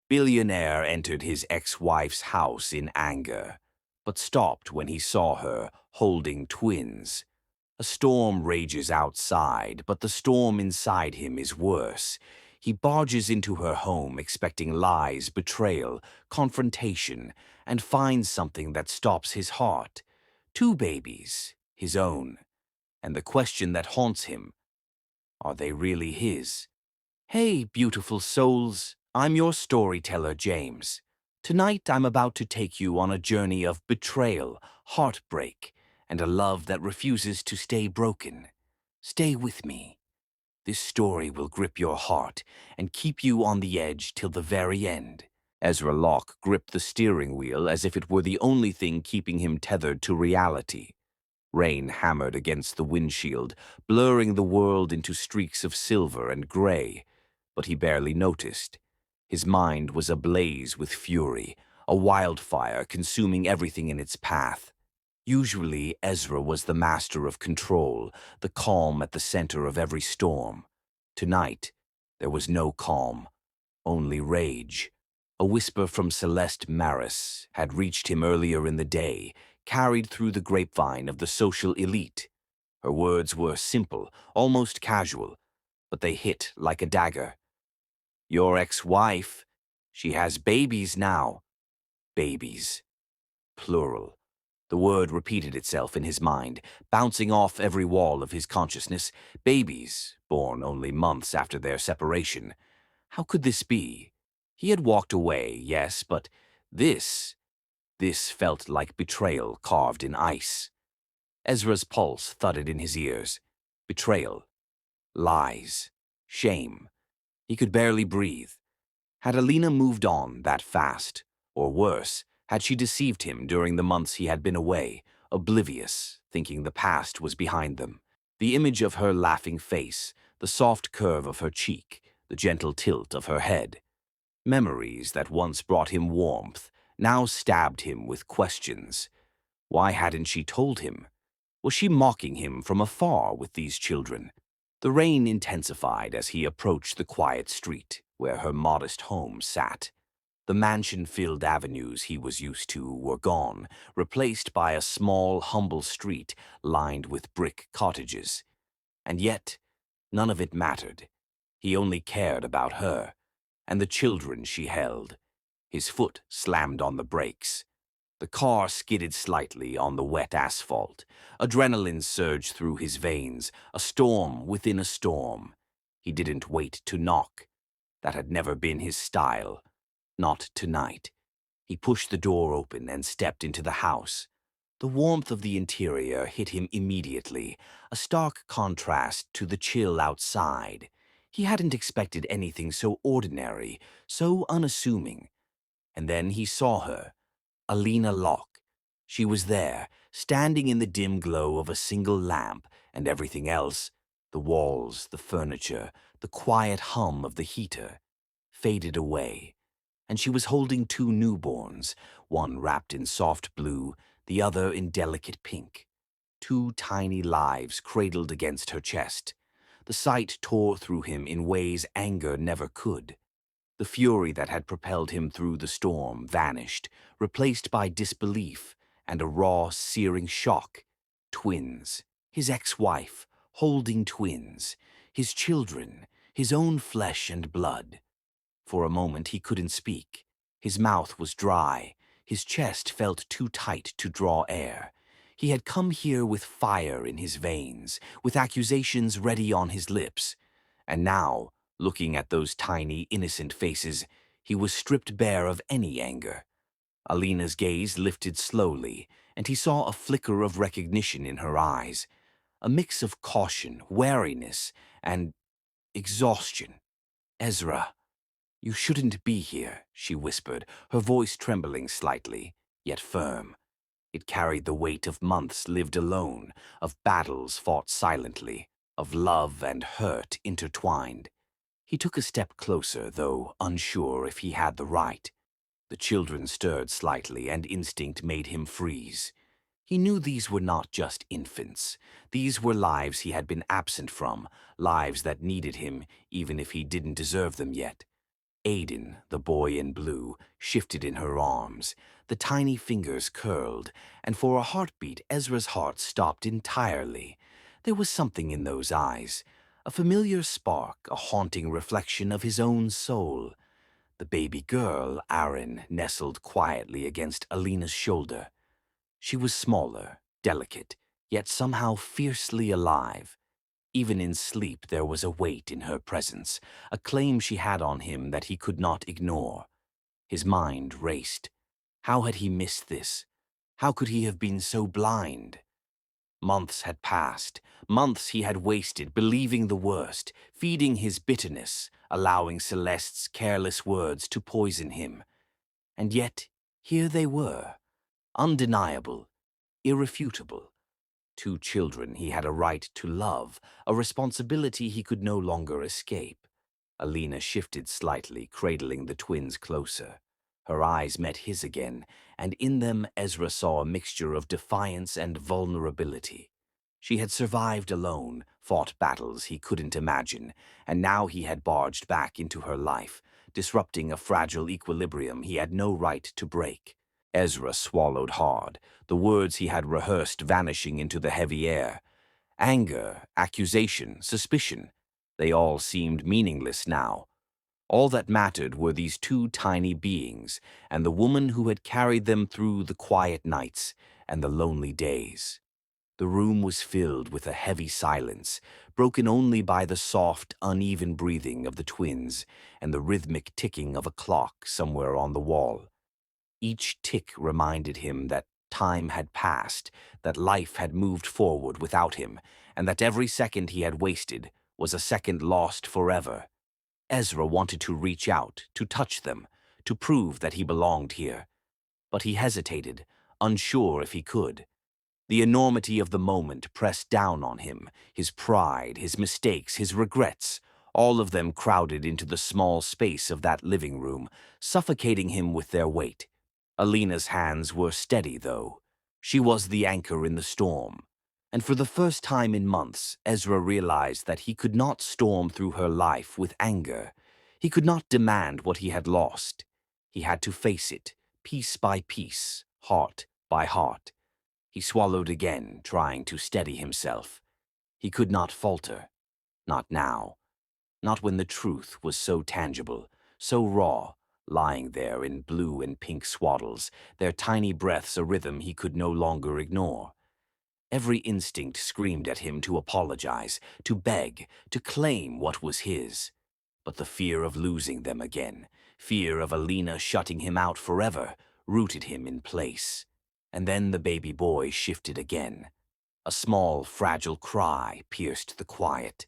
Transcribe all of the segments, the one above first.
Billionaire entered his ex-wife's house in anger, but stopped when he saw her holding twins. A storm rages outside, but the storm inside him is worse. He barges into her home expecting lies, betrayal, confrontation, and finds something that stops his heart. Two babies, his own. And the question that haunts him, are they really his? Hey, beautiful souls, I'm your storyteller, James. Tonight I'm about to take you on a journey of betrayal, heartbreak, and a love that refuses to stay broken. Stay with me. This story will grip your heart and keep you on the edge till the very end. Ezra Locke gripped the steering wheel as if it were the only thing keeping him tethered to reality. Rain hammered against the windshield, blurring the world into streaks of silver and gray, but he barely noticed. His mind was ablaze with fury, a wildfire consuming everything in its path. Usually, Ezra was the master of control, the calm at the center of every storm. Tonight, there was no calm, only rage. A whisper from Celeste Maris had reached him earlier in the day, carried through the grapevine of the social elite. Her words were simple, almost casual, but they hit like a dagger. Your ex-wife, she has babies now. Babies. Plural. The word repeated itself in his mind, bouncing off every wall of his consciousness. Babies, born only months after their separation. How could this be? He had walked away, yes, but this felt like betrayal carved in ice. Ezra's pulse thudded in his ears. Betrayal. Lies. Shame. He could barely breathe. Had Alina moved on that fast? Or worse, had she deceived him during the months he had been away, oblivious, thinking the past was behind them? The image of her laughing face, the soft curve of her cheek, the gentle tilt of her head. Memories that once brought him warmth, now stabbed him with questions. Why hadn't she told him? Was she mocking him from afar with these children? The rain intensified as he approached the quiet street where her modest home sat. The mansion-filled avenues he was used to were gone, replaced by a small, humble street lined with brick cottages. And yet, none of it mattered. He only cared about her and the children she held. His foot slammed on the brakes. The car skidded slightly on the wet asphalt. Adrenaline surged through his veins, a storm within a storm. He didn't wait to knock. That had never been his style. Not tonight. He pushed the door open and stepped into the house. The warmth of the interior hit him immediately, a stark contrast to the chill outside. He hadn't expected anything so ordinary, so unassuming. And then he saw her. Alina Locke. She was there, standing in the dim glow of a single lamp, and everything else, the walls, the furniture, the quiet hum of the heater, faded away. And she was holding two newborns, one wrapped in soft blue, the other in delicate pink. Two tiny lives cradled against her chest. The sight tore through him in ways anger never could. The fury that had propelled him through the storm vanished, replaced by disbelief and a raw, searing shock. Twins. His ex-wife, holding twins. His children, his own flesh and blood. For a moment he couldn't speak. His mouth was dry. His chest felt too tight to draw air. He had come here with fire in his veins, with accusations ready on his lips. And now, looking at those tiny, innocent faces, he was stripped bare of any anger. Alina's gaze lifted slowly, and he saw a flicker of recognition in her eyes. A mix of caution, wariness, and exhaustion. "Ezra, you shouldn't be here," she whispered, her voice trembling slightly, yet firm. It carried the weight of months lived alone, of battles fought silently, of love and hurt intertwined. He took a step closer, though unsure if he had the right. The children stirred slightly, and instinct made him freeze. He knew these were not just infants. These were lives he had been absent from, lives that needed him, even if he didn't deserve them yet. Aiden, the boy in blue, shifted in her arms. The tiny fingers curled, and for a heartbeat Ezra's heart stopped entirely. There was something in those eyes, a familiar spark, a haunting reflection of his own soul. The baby girl, Aaron, nestled quietly against Alina's shoulder. She was smaller, delicate, yet somehow fiercely alive. Even in sleep there was a weight in her presence, a claim she had on him that he could not ignore. His mind raced. How had he missed this? How could he have been so blind? Months had passed, months he had wasted believing the worst, feeding his bitterness, allowing Celeste's careless words to poison him. And yet, here they were, undeniable, irrefutable. Two children he had a right to love, a responsibility he could no longer escape. Alina shifted slightly, cradling the twins closer. Her eyes met his again, and in them Ezra saw a mixture of defiance and vulnerability. She had survived alone, fought battles he couldn't imagine, and now he had barged back into her life, disrupting a fragile equilibrium he had no right to break. Ezra swallowed hard, the words he had rehearsed vanishing into the heavy air. Anger, accusation, suspicion, they all seemed meaningless now. All that mattered were these two tiny beings, and the woman who had carried them through the quiet nights and the lonely days. The room was filled with a heavy silence, broken only by the soft, uneven breathing of the twins and the rhythmic ticking of a clock somewhere on the wall. Each tick reminded him that time had passed, that life had moved forward without him, and that every second he had wasted was a second lost forever. Ezra wanted to reach out, to touch them, to prove that he belonged here. But he hesitated, unsure if he could. The enormity of the moment pressed down on him, his pride, his mistakes, his regrets, all of them crowded into the small space of that living room, suffocating him with their weight. Alina's hands were steady, though. She was the anchor in the storm. And for the first time in months, Ezra realized that he could not storm through her life with anger. He could not demand what he had lost. He had to face it, piece by piece, heart by heart. He swallowed again, trying to steady himself. He could not falter. Not now. Not when the truth was so tangible, so raw, lying there in blue and pink swaddles, their tiny breaths a rhythm he could no longer ignore. Every instinct screamed at him to apologize, to beg, to claim what was his. But the fear of losing them again, fear of Alina shutting him out forever, rooted him in place. And then the baby boy shifted again. A small, fragile cry pierced the quiet.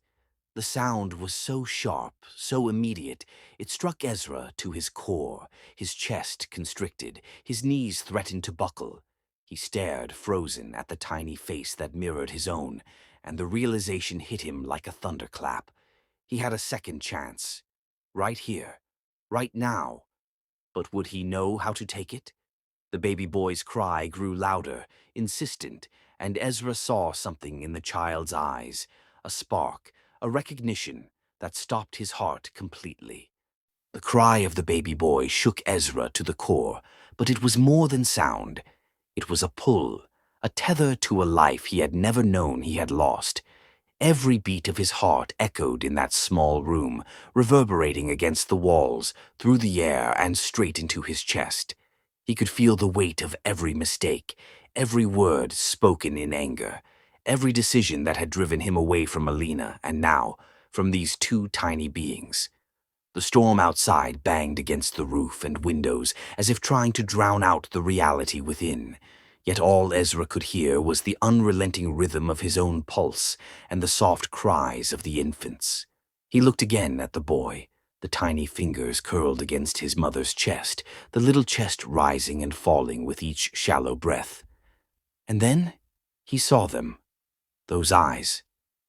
The sound was so sharp, so immediate, it struck Ezra to his core, his chest constricted, his knees threatened to buckle. He stared, frozen, at the tiny face that mirrored his own, and the realization hit him like a thunderclap. He had a second chance. Right here. Right now. But would he know how to take it? The baby boy's cry grew louder, insistent, and Ezra saw something in the child's eyes, a spark, a recognition that stopped his heart completely. The cry of the baby boy shook Ezra to the core, but it was more than sound. It was a pull, a tether to a life he had never known he had lost. Every beat of his heart echoed in that small room, reverberating against the walls, through the air and straight into his chest. He could feel the weight of every mistake, every word spoken in anger, every decision that had driven him away from Alina and now from these two tiny beings. The storm outside banged against the roof and windows as if trying to drown out the reality within. Yet all Ezra could hear was the unrelenting rhythm of his own pulse and the soft cries of the infants. He looked again at the boy, the tiny fingers curled against his mother's chest, the little chest rising and falling with each shallow breath. And then he saw them, those eyes,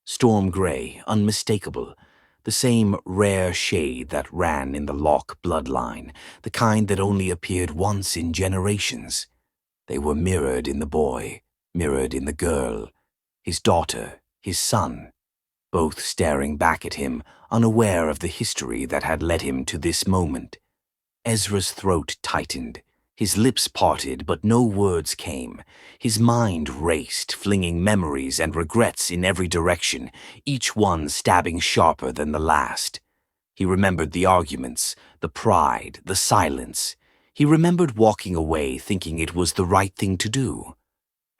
storm gray, unmistakable, the same rare shade that ran in the Locke bloodline, the kind that only appeared once in generations. They were mirrored in the boy, mirrored in the girl, his daughter, his son. both staring back at him, unaware of the history that had led him to this moment. Ezra's throat tightened. His lips parted, but no words came. His mind raced, flinging memories and regrets in every direction, each one stabbing sharper than the last. He remembered the arguments, the pride, the silence. He remembered walking away thinking it was the right thing to do.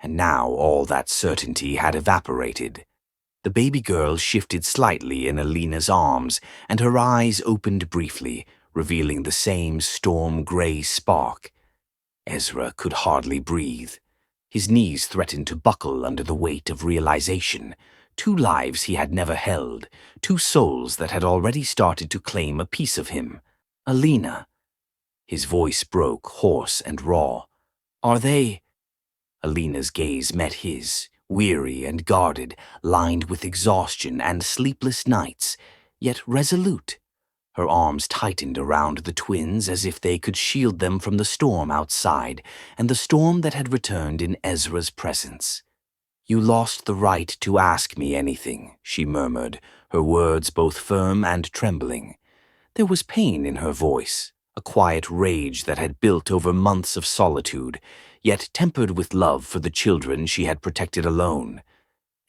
And now all that certainty had evaporated. The baby girl shifted slightly in Alina's arms, and her eyes opened briefly, revealing the same storm-gray spark. Ezra could hardly breathe. His knees threatened to buckle under the weight of realization. Two lives he had never held, two souls that had already started to claim a piece of him. Alina. His voice broke, hoarse and raw. Are they? Alina's gaze met his, weary and guarded, lined with exhaustion and sleepless nights, yet resolute. Her arms tightened around the twins as if they could shield them from the storm outside and the storm that had returned in Ezra's presence. You lost the right to ask me anything, she murmured, her words both firm and trembling. There was pain in her voice, a quiet rage that had built over months of solitude, yet tempered with love for the children she had protected alone.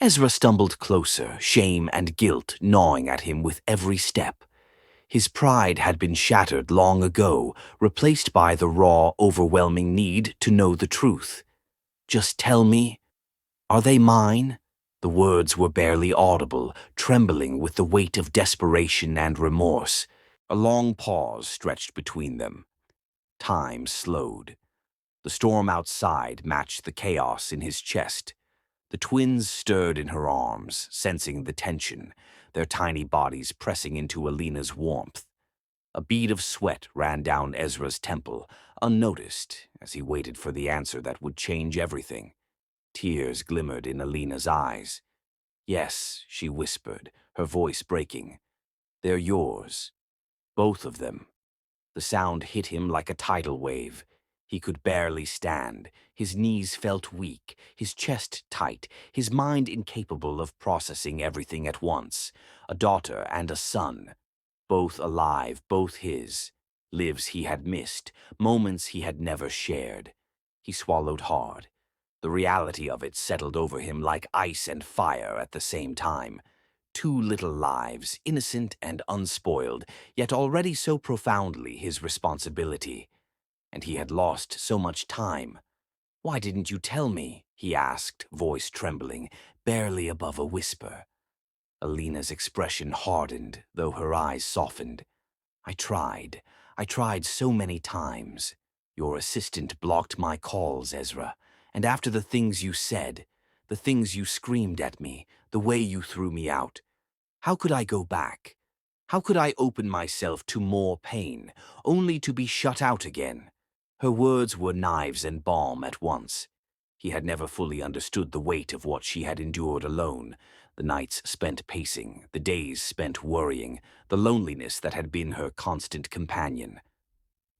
Ezra stumbled closer, shame and guilt gnawing at him with every step. His pride had been shattered long ago, replaced by the raw, overwhelming need to know the truth. Just tell me, are they mine? The words were barely audible, trembling with the weight of desperation and remorse. A long pause stretched between them. Time slowed. The storm outside matched the chaos in his chest. The twins stirred in her arms, sensing the tension, their tiny bodies pressing into Alina's warmth. A bead of sweat ran down Ezra's temple, unnoticed, as he waited for the answer that would change everything. Tears glimmered in Alina's eyes. Yes, she whispered, her voice breaking. They're yours. Both of them. The sound hit him like a tidal wave. He could barely stand. His knees felt weak, his chest tight, his mind incapable of processing everything at once. A daughter and a son. Both alive, both his. Lives he had missed, moments he had never shared. He swallowed hard. The reality of it settled over him like ice and fire at the same time. Two little lives, innocent and unspoiled, yet already so profoundly his responsibility. And he had lost so much time. Why didn't you tell me? He asked, voice trembling, barely above a whisper. Alina's expression hardened, though her eyes softened. I tried so many times. Your assistant blocked my calls, Ezra, and after the things you said, the things you screamed at me, the way you threw me out, how could I go back? How could I open myself to more pain, only to be shut out again? Her words were knives and balm at once. He had never fully understood the weight of what she had endured alone, the nights spent pacing, the days spent worrying, the loneliness that had been her constant companion.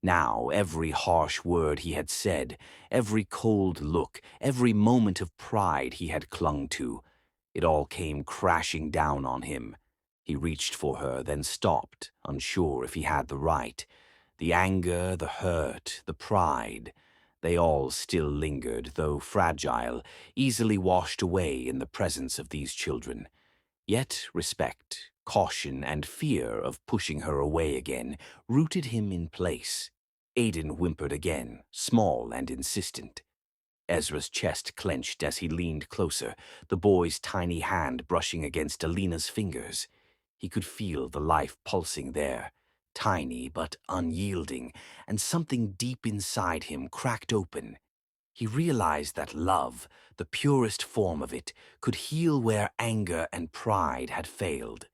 Now, every harsh word he had said, every cold look, every moment of pride he had clung to, it all came crashing down on him. He reached for her, then stopped, unsure if he had the right. The anger, the hurt, the pride, they all still lingered, though fragile, easily washed away in the presence of these children. Yet respect, caution, and fear of pushing her away again rooted him in place. Aiden whimpered again, small and insistent. Ezra's chest clenched as he leaned closer, the boy's tiny hand brushing against Alina's fingers. He could feel the life pulsing there, tiny but unyielding, and something deep inside him cracked open. He realized that love, the purest form of it, could heal where anger and pride had failed.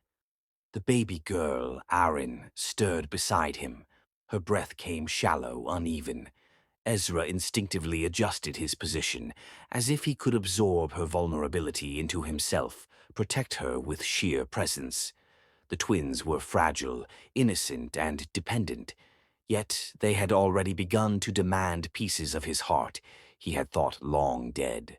The baby girl, Arin, stirred beside him. Her breath came shallow, uneven. Ezra instinctively adjusted his position, as if he could absorb her vulnerability into himself, protect her with sheer presence. The twins were fragile, innocent, and dependent, yet they had already begun to demand pieces of his heart he had thought long dead.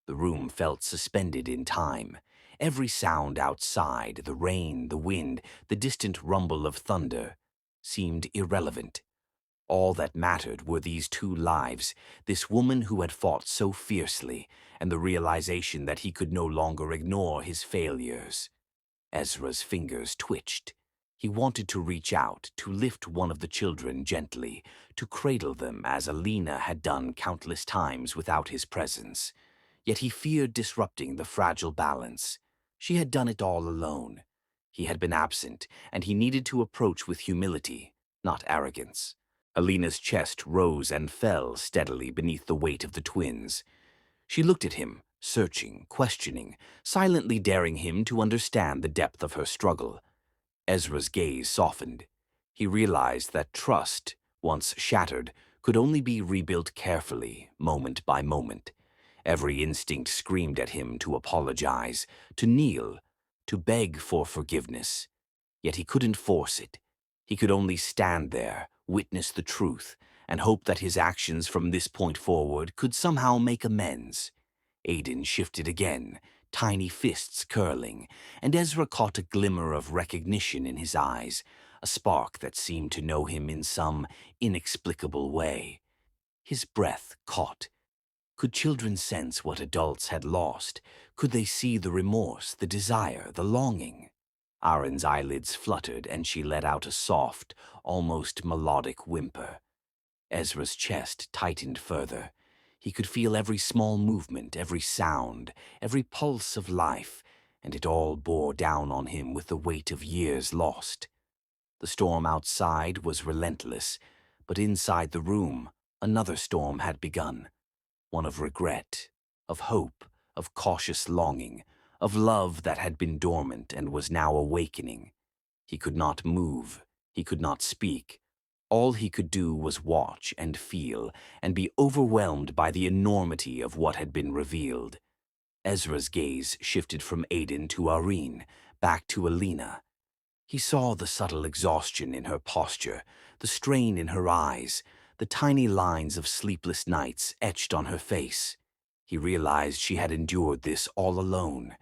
The room felt suspended in time. Every sound outside, the rain, the wind, the distant rumble of thunder, seemed irrelevant. All that mattered were these two lives, this woman who had fought so fiercely, and the realization that he could no longer ignore his failures. Ezra's fingers twitched. He wanted to reach out, to lift one of the children gently, to cradle them as Alina had done countless times without his presence. Yet he feared disrupting the fragile balance. She had done it all alone. He had been absent, and he needed to approach with humility, not arrogance. Alina's chest rose and fell steadily beneath the weight of the twins. She looked at him, searching, questioning, silently daring him to understand the depth of her struggle. Ezra's gaze softened. He realized that trust, once shattered, could only be rebuilt carefully, moment by moment. Every instinct screamed at him to apologize, to kneel, to beg for forgiveness. Yet he couldn't force it. He could only stand there, witness the truth, and hope that his actions from this point forward could somehow make amends. Aiden shifted again, tiny fists curling, and Ezra caught a glimmer of recognition in his eyes, a spark that seemed to know him in some inexplicable way. His breath caught. Could children sense what adults had lost? Could they see the remorse, the desire, the longing? Aaron's eyelids fluttered, and she let out a soft, almost melodic whimper. Ezra's chest tightened further. He could feel every small movement, every sound, every pulse of life, and it all bore down on him with the weight of years lost. The storm outside was relentless, but inside the room, another storm had begun. One of regret, of hope, of cautious longing, of love that had been dormant and was now awakening. He could not move, he could not speak. All he could do was watch and feel and be overwhelmed by the enormity of what had been revealed. Ezra's gaze shifted from Aiden to Irene, back to Alina. He saw the subtle exhaustion in her posture, the strain in her eyes, the tiny lines of sleepless nights etched on her face. He realized she had endured this all alone.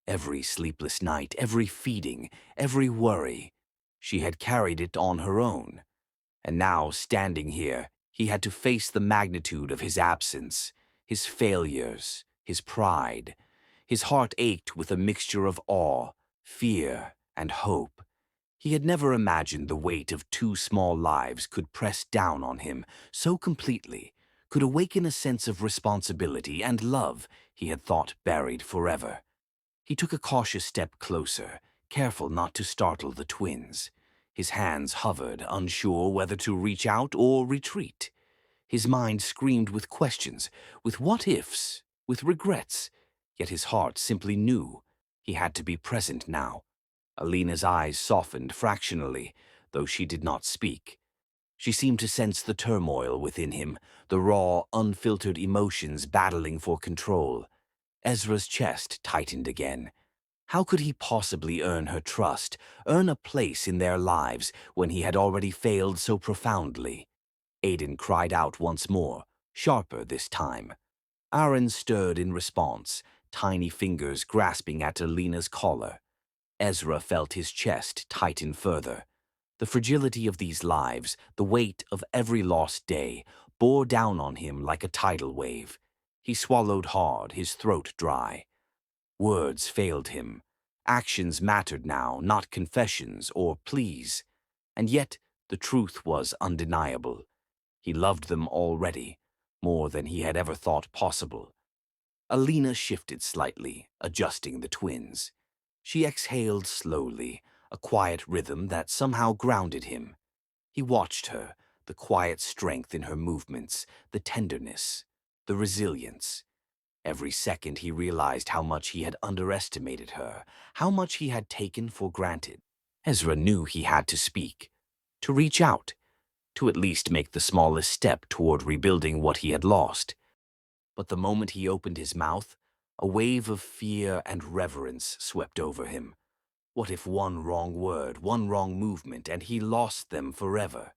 Every sleepless night, every feeding, every worry, she had carried it on her own. And now, standing here, he had to face the magnitude of his absence, his failures, his pride. His heart ached with a mixture of awe, fear, and hope. He had never imagined the weight of two small lives could press down on him so completely, could awaken a sense of responsibility and love he had thought buried forever. He took a cautious step closer, careful not to startle the twins. His hands hovered, unsure whether to reach out or retreat. His mind screamed with questions, with what-ifs, with regrets, yet his heart simply knew he had to be present now. Alina's eyes softened fractionally, though she did not speak. She seemed to sense the turmoil within him, the raw, unfiltered emotions battling for control. Ezra's chest tightened again. How could he possibly earn her trust, earn a place in their lives when he had already failed so profoundly? Aiden cried out once more, sharper this time. Aaron stirred in response, tiny fingers grasping at Alina's collar. Ezra felt his chest tighten further. The fragility of these lives, the weight of every lost day, bore down on him like a tidal wave. He swallowed hard, his throat dry. Words failed him. Actions mattered now, not confessions or pleas. And yet the truth was undeniable. He loved them already, more than he had ever thought possible. Alina shifted slightly, adjusting the twins. She exhaled slowly, a quiet rhythm that somehow grounded him. He watched her, the quiet strength in her movements, the tenderness, the resilience. Every second he realized how much he had underestimated her, how much he had taken for granted. Ezra knew he had to speak, to reach out, to at least make the smallest step toward rebuilding what he had lost. But the moment he opened his mouth, a wave of fear and reverence swept over him. What if one wrong word, one wrong movement, and he lost them forever?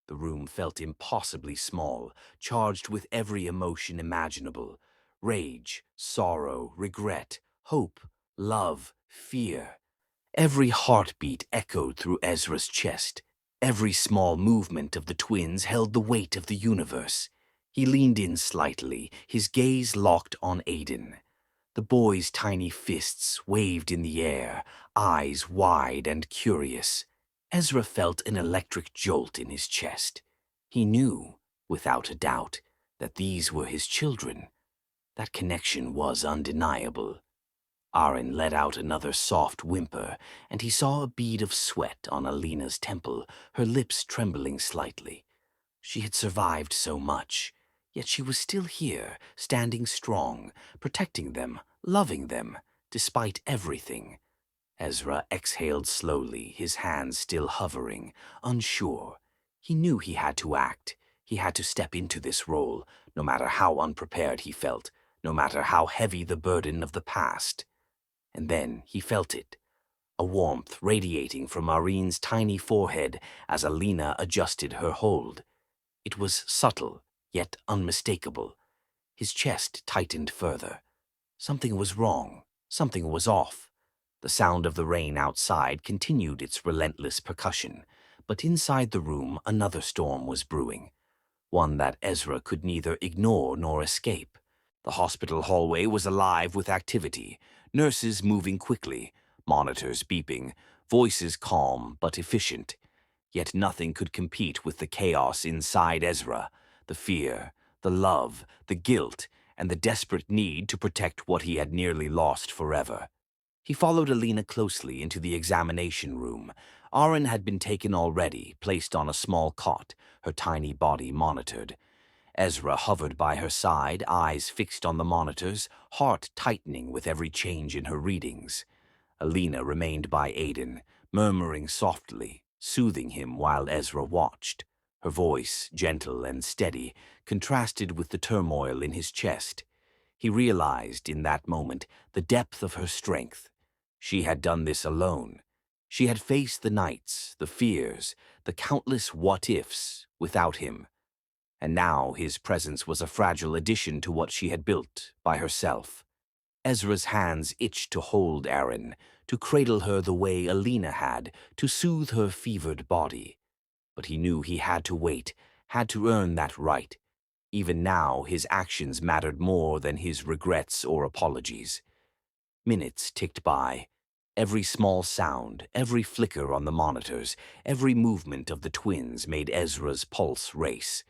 The room felt impossibly small, charged with every emotion imaginable. Rage, sorrow, regret, hope, love, fear. Every heartbeat echoed through Ezra's chest. Every small movement of the twins held the weight of the universe. He leaned in slightly, his gaze locked on Aiden. The boy's tiny fists waved in the air, eyes wide and curious. Ezra felt an electric jolt in his chest. He knew, without a doubt, that these were his children. That connection was undeniable. Aaron let out another soft whimper, and he saw a bead of sweat on Alina's temple, her lips trembling slightly. She had survived so much, yet she was still here, standing strong, protecting them, loving them, despite everything. Ezra exhaled slowly, his hands still hovering, unsure. He knew he had to act. He had to step into this role, no matter how unprepared he felt, no matter how heavy the burden of the past. And then he felt it, a warmth radiating from Maureen's tiny forehead as Alina adjusted her hold. It was subtle, yet unmistakable. His chest tightened further. Something was wrong. Something was off. The sound of the rain outside continued its relentless percussion, but inside the room another storm was brewing, one that Ezra could neither ignore nor escape. The hospital hallway was alive with activity, nurses moving quickly, monitors beeping, voices calm but efficient. Yet nothing could compete with the chaos inside Ezra, the fear, the love, the guilt, and the desperate need to protect what he had nearly lost forever. He followed Alina closely into the examination room. Aaron had been taken already, placed on a small cot, her tiny body monitored. Ezra hovered by her side, eyes fixed on the monitors, heart tightening with every change in her readings. Alina remained by Aiden, murmuring softly, soothing him while Ezra watched. Her voice, gentle and steady, contrasted with the turmoil in his chest. He realized in that moment the depth of her strength. She had done this alone. She had faced the nights, the fears, the countless what-ifs without him. And now his presence was a fragile addition to what she had built by herself. Ezra's hands itched to hold Aaron, to cradle her the way Alina had, to soothe her fevered body. But he knew he had to wait, had to earn that right. Even now, his actions mattered more than his regrets or apologies. Minutes ticked by. Every small sound, every flicker on the monitors, every movement of the twins made Ezra's pulse race.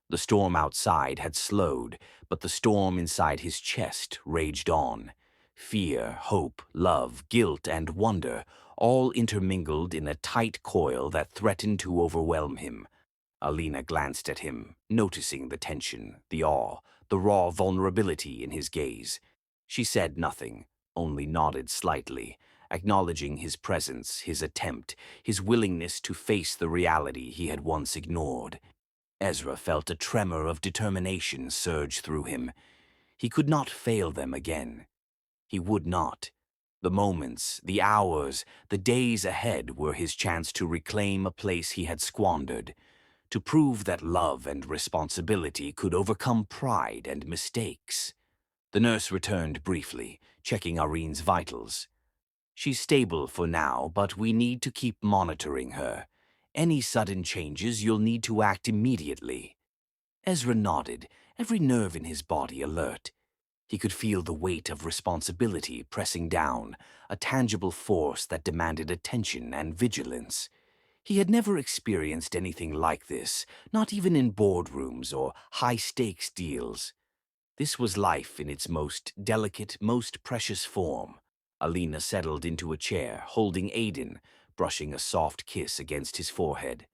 The storm outside had slowed, but the storm inside his chest raged on. Fear, hope, love, guilt, and wonder, all intermingled in a tight coil that threatened to overwhelm him. Alina glanced at him, noticing the tension, the awe, the raw vulnerability in his gaze. She said nothing, only nodded slightly, acknowledging his presence, his attempt, his willingness to face the reality he had once ignored. Ezra felt a tremor of determination surge through him. He could not fail them again. He would not. The moments, the hours, the days ahead were his chance to reclaim a place he had squandered, to prove that love and responsibility could overcome pride and mistakes. The nurse returned briefly, checking Irene's vitals. She's stable for now, but we need to keep monitoring her. Any sudden changes, you'll need to act immediately. Ezra nodded, every nerve in his body alert. He could feel the weight of responsibility pressing down, a tangible force that demanded attention and vigilance. He had never experienced anything like this, not even in boardrooms or high-stakes deals. This was life in its most delicate, most precious form. Alina settled into a chair, holding Aiden, brushing a soft kiss against his forehead.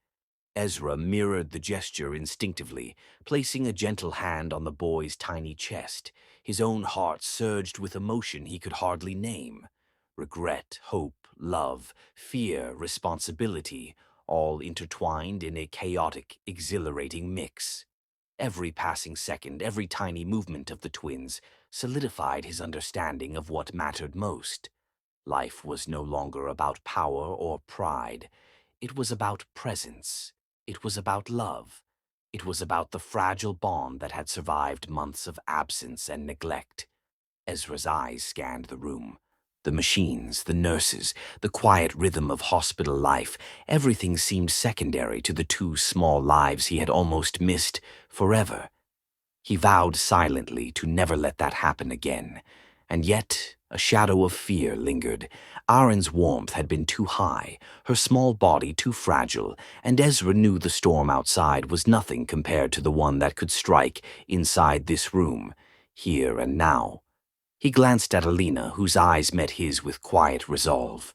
Ezra mirrored the gesture instinctively, placing a gentle hand on the boy's tiny chest. His own heart surged with emotion he could hardly name. Regret, hope, love, fear, responsibility, all intertwined in a chaotic, exhilarating mix. Every passing second, every tiny movement of the twins solidified his understanding of what mattered most. Life was no longer about power or pride. It was about presence. It was about love. It was about the fragile bond that had survived months of absence and neglect. Ezra's eyes scanned the room. The machines, the nurses, the quiet rhythm of hospital life, everything seemed secondary to the two small lives he had almost missed forever. He vowed silently to never let that happen again. And yet, a shadow of fear lingered. Aaron's warmth had been too high, her small body too fragile, and Ezra knew the storm outside was nothing compared to the one that could strike inside this room, here and now. He glanced at Alina, whose eyes met his with quiet resolve.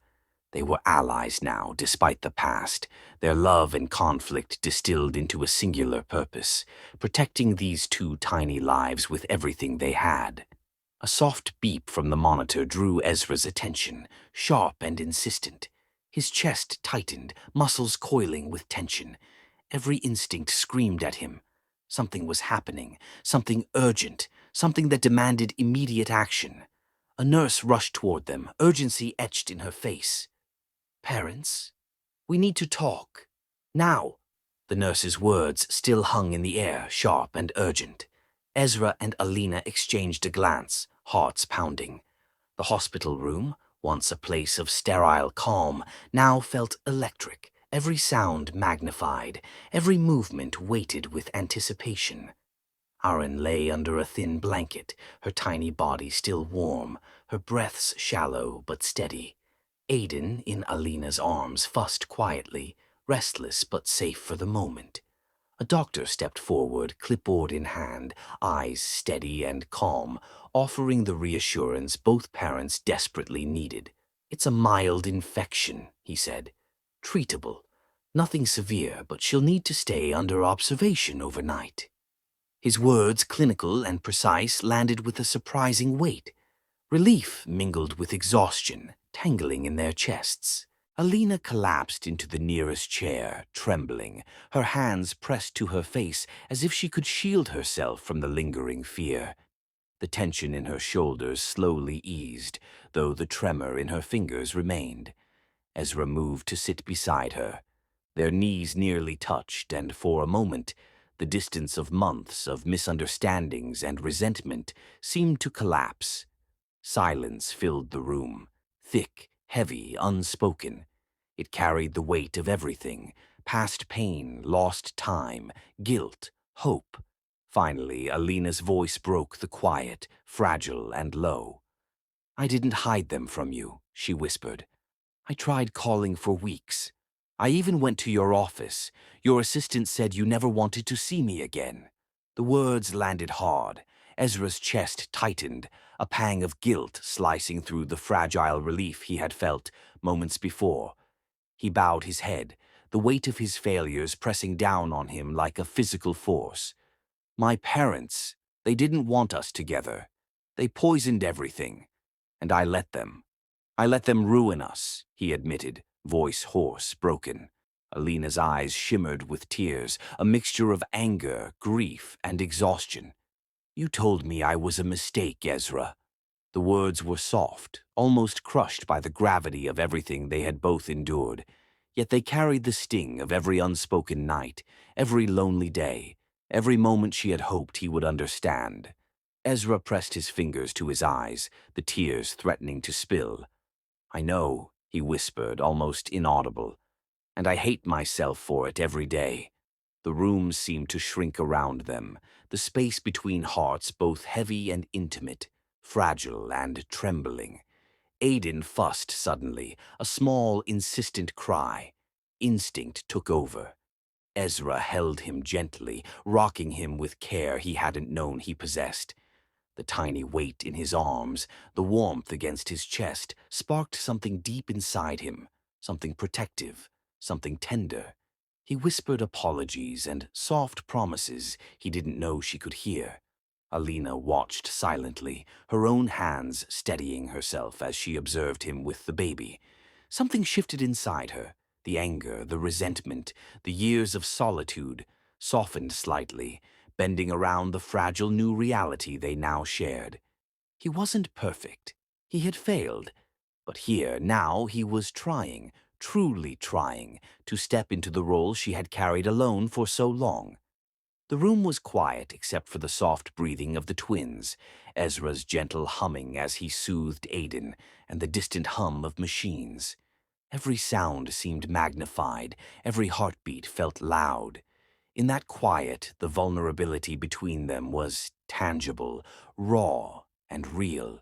They were allies now, despite the past, their love and conflict distilled into a singular purpose, protecting these two tiny lives with everything they had. A soft beep from the monitor drew Ezra's attention, sharp and insistent. His chest tightened, muscles coiling with tension. Every instinct screamed at him. Something was happening, something urgent, something that demanded immediate action. A nurse rushed toward them, urgency etched in her face. "Parents, we need to talk. Now." The nurse's words still hung in the air, sharp and urgent. Ezra and Alina exchanged a glance, hearts pounding. The hospital room, once a place of sterile calm, now felt electric, every sound magnified, every movement weighted with anticipation. Aaron lay under a thin blanket, her tiny body still warm, her breaths shallow but steady. Aiden, in Alina's arms, fussed quietly, restless but safe for the moment. A doctor stepped forward, clipboard in hand, eyes steady and calm, offering the reassurance both parents desperately needed. "It's a mild infection," he said. "Treatable. Nothing severe, but she'll need to stay under observation overnight." His words, clinical and precise, landed with a surprising weight. Relief mingled with exhaustion, tangling in their chests. Alina collapsed into the nearest chair, trembling, her hands pressed to her face as if she could shield herself from the lingering fear. The tension in her shoulders slowly eased, though the tremor in her fingers remained. Ezra moved to sit beside her. Their knees nearly touched, and for a moment, the distance of months of misunderstandings and resentment seemed to collapse. Silence filled the room, thick, heavy, unspoken. It carried the weight of everything, past pain, lost time, guilt, hope. Finally, Alina's voice broke the quiet, fragile and low. "I didn't hide them from you," she whispered. "I tried calling for weeks. I even went to your office. Your assistant said you never wanted to see me again." The words landed hard. Ezra's chest tightened, a pang of guilt slicing through the fragile relief he had felt moments before. He bowed his head, the weight of his failures pressing down on him like a physical force. "My parents, they didn't want us together. They poisoned everything, and I let them. I let them ruin us," he admitted, voice hoarse, broken. Alina's eyes shimmered with tears, a mixture of anger, grief, and exhaustion. "You told me I was a mistake, Ezra." The words were soft, almost crushed by the gravity of everything they had both endured. Yet they carried the sting of every unspoken night, every lonely day, every moment she had hoped he would understand. Ezra pressed his fingers to his eyes, the tears threatening to spill. "I know," he whispered, almost inaudible, "and I hate myself for it every day." The room seemed to shrink around them, the space between hearts both heavy and intimate, fragile and trembling. Aiden fussed suddenly, a small, insistent cry. Instinct took over. Ezra held him gently, rocking him with care he hadn't known he possessed. The tiny weight in his arms, the warmth against his chest, sparked something deep inside him, something protective, something tender. He whispered apologies and soft promises he didn't know she could hear. Alina watched silently, her own hands steadying herself as she observed him with the baby. Something shifted inside her. The anger, the resentment, the years of solitude softened slightly, bending around the fragile new reality they now shared. He wasn't perfect. He had failed. But here, now, he was trying, truly trying, to step into the role she had carried alone for so long. The room was quiet except for the soft breathing of the twins, Ezra's gentle humming as he soothed Aiden, and the distant hum of machines. Every sound seemed magnified, every heartbeat felt loud. In that quiet, the vulnerability between them was tangible, raw, and real.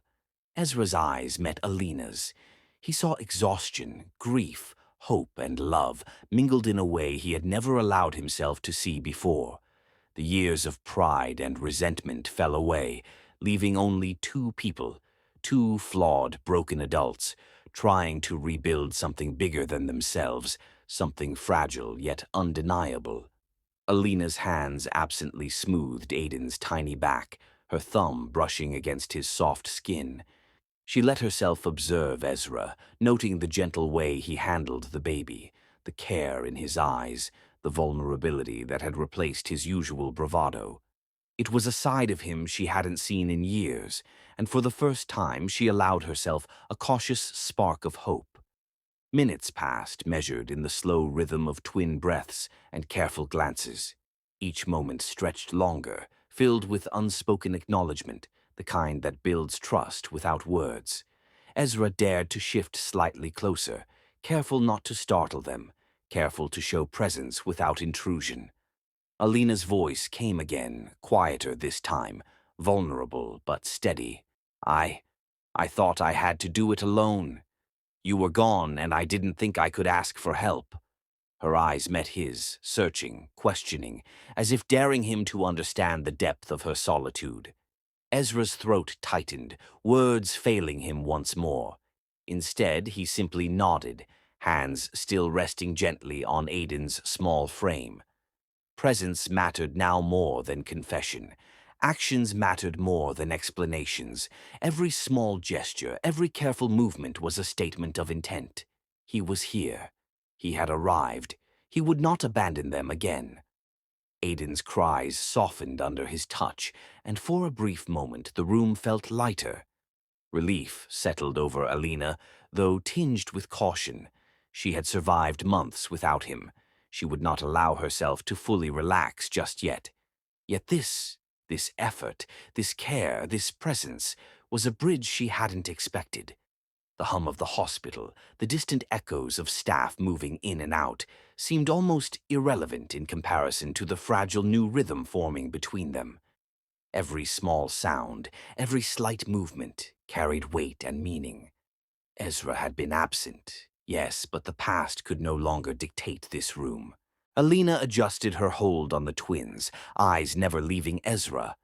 Ezra's eyes met Alina's. He saw exhaustion, grief, hope, and love mingled in a way he had never allowed himself to see before. The years of pride and resentment fell away, leaving only two people, two flawed, broken adults, trying to rebuild something bigger than themselves, something fragile yet undeniable. Alina's hands absently smoothed Aiden's tiny back, her thumb brushing against his soft skin. She let herself observe Ezra, noting the gentle way he handled the baby, the care in his eyes, the vulnerability that had replaced his usual bravado. It was a side of him she hadn't seen in years, and for the first time she allowed herself a cautious spark of hope. Minutes passed, measured in the slow rhythm of twin breaths and careful glances. Each moment stretched longer, filled with unspoken acknowledgement, the kind that builds trust without words. Ezra dared to shift slightly closer, careful not to startle them, careful to show presence without intrusion. Alina's voice came again, quieter this time, vulnerable but steady. I I thought I had to do it alone. You were gone, and I didn't think I could ask for help. Her eyes met his, searching, questioning, as if daring him to understand the depth of her solitude. Ezra's throat tightened, words failing him once more. Instead, he simply nodded, hands still resting gently on Aiden's small frame. Presence mattered now more than confession. Actions mattered more than explanations. Every small gesture, every careful movement was a statement of intent. He was here. He had arrived. He would not abandon them again. Aiden's cries softened under his touch, and for a brief moment the room felt lighter. Relief settled over Alina, though tinged with caution. She had survived months without him. She would not allow herself to fully relax just yet. Yet this effort, this care, this presence, was a bridge she hadn't expected. The hum of the hospital, the distant echoes of staff moving in and out, seemed almost irrelevant in comparison to the fragile new rhythm forming between them. Every small sound, every slight movement, carried weight and meaning. Ezra had been absent, yes, but the past could no longer dictate this room. Alina adjusted her hold on the twins, eyes never leaving Ezra.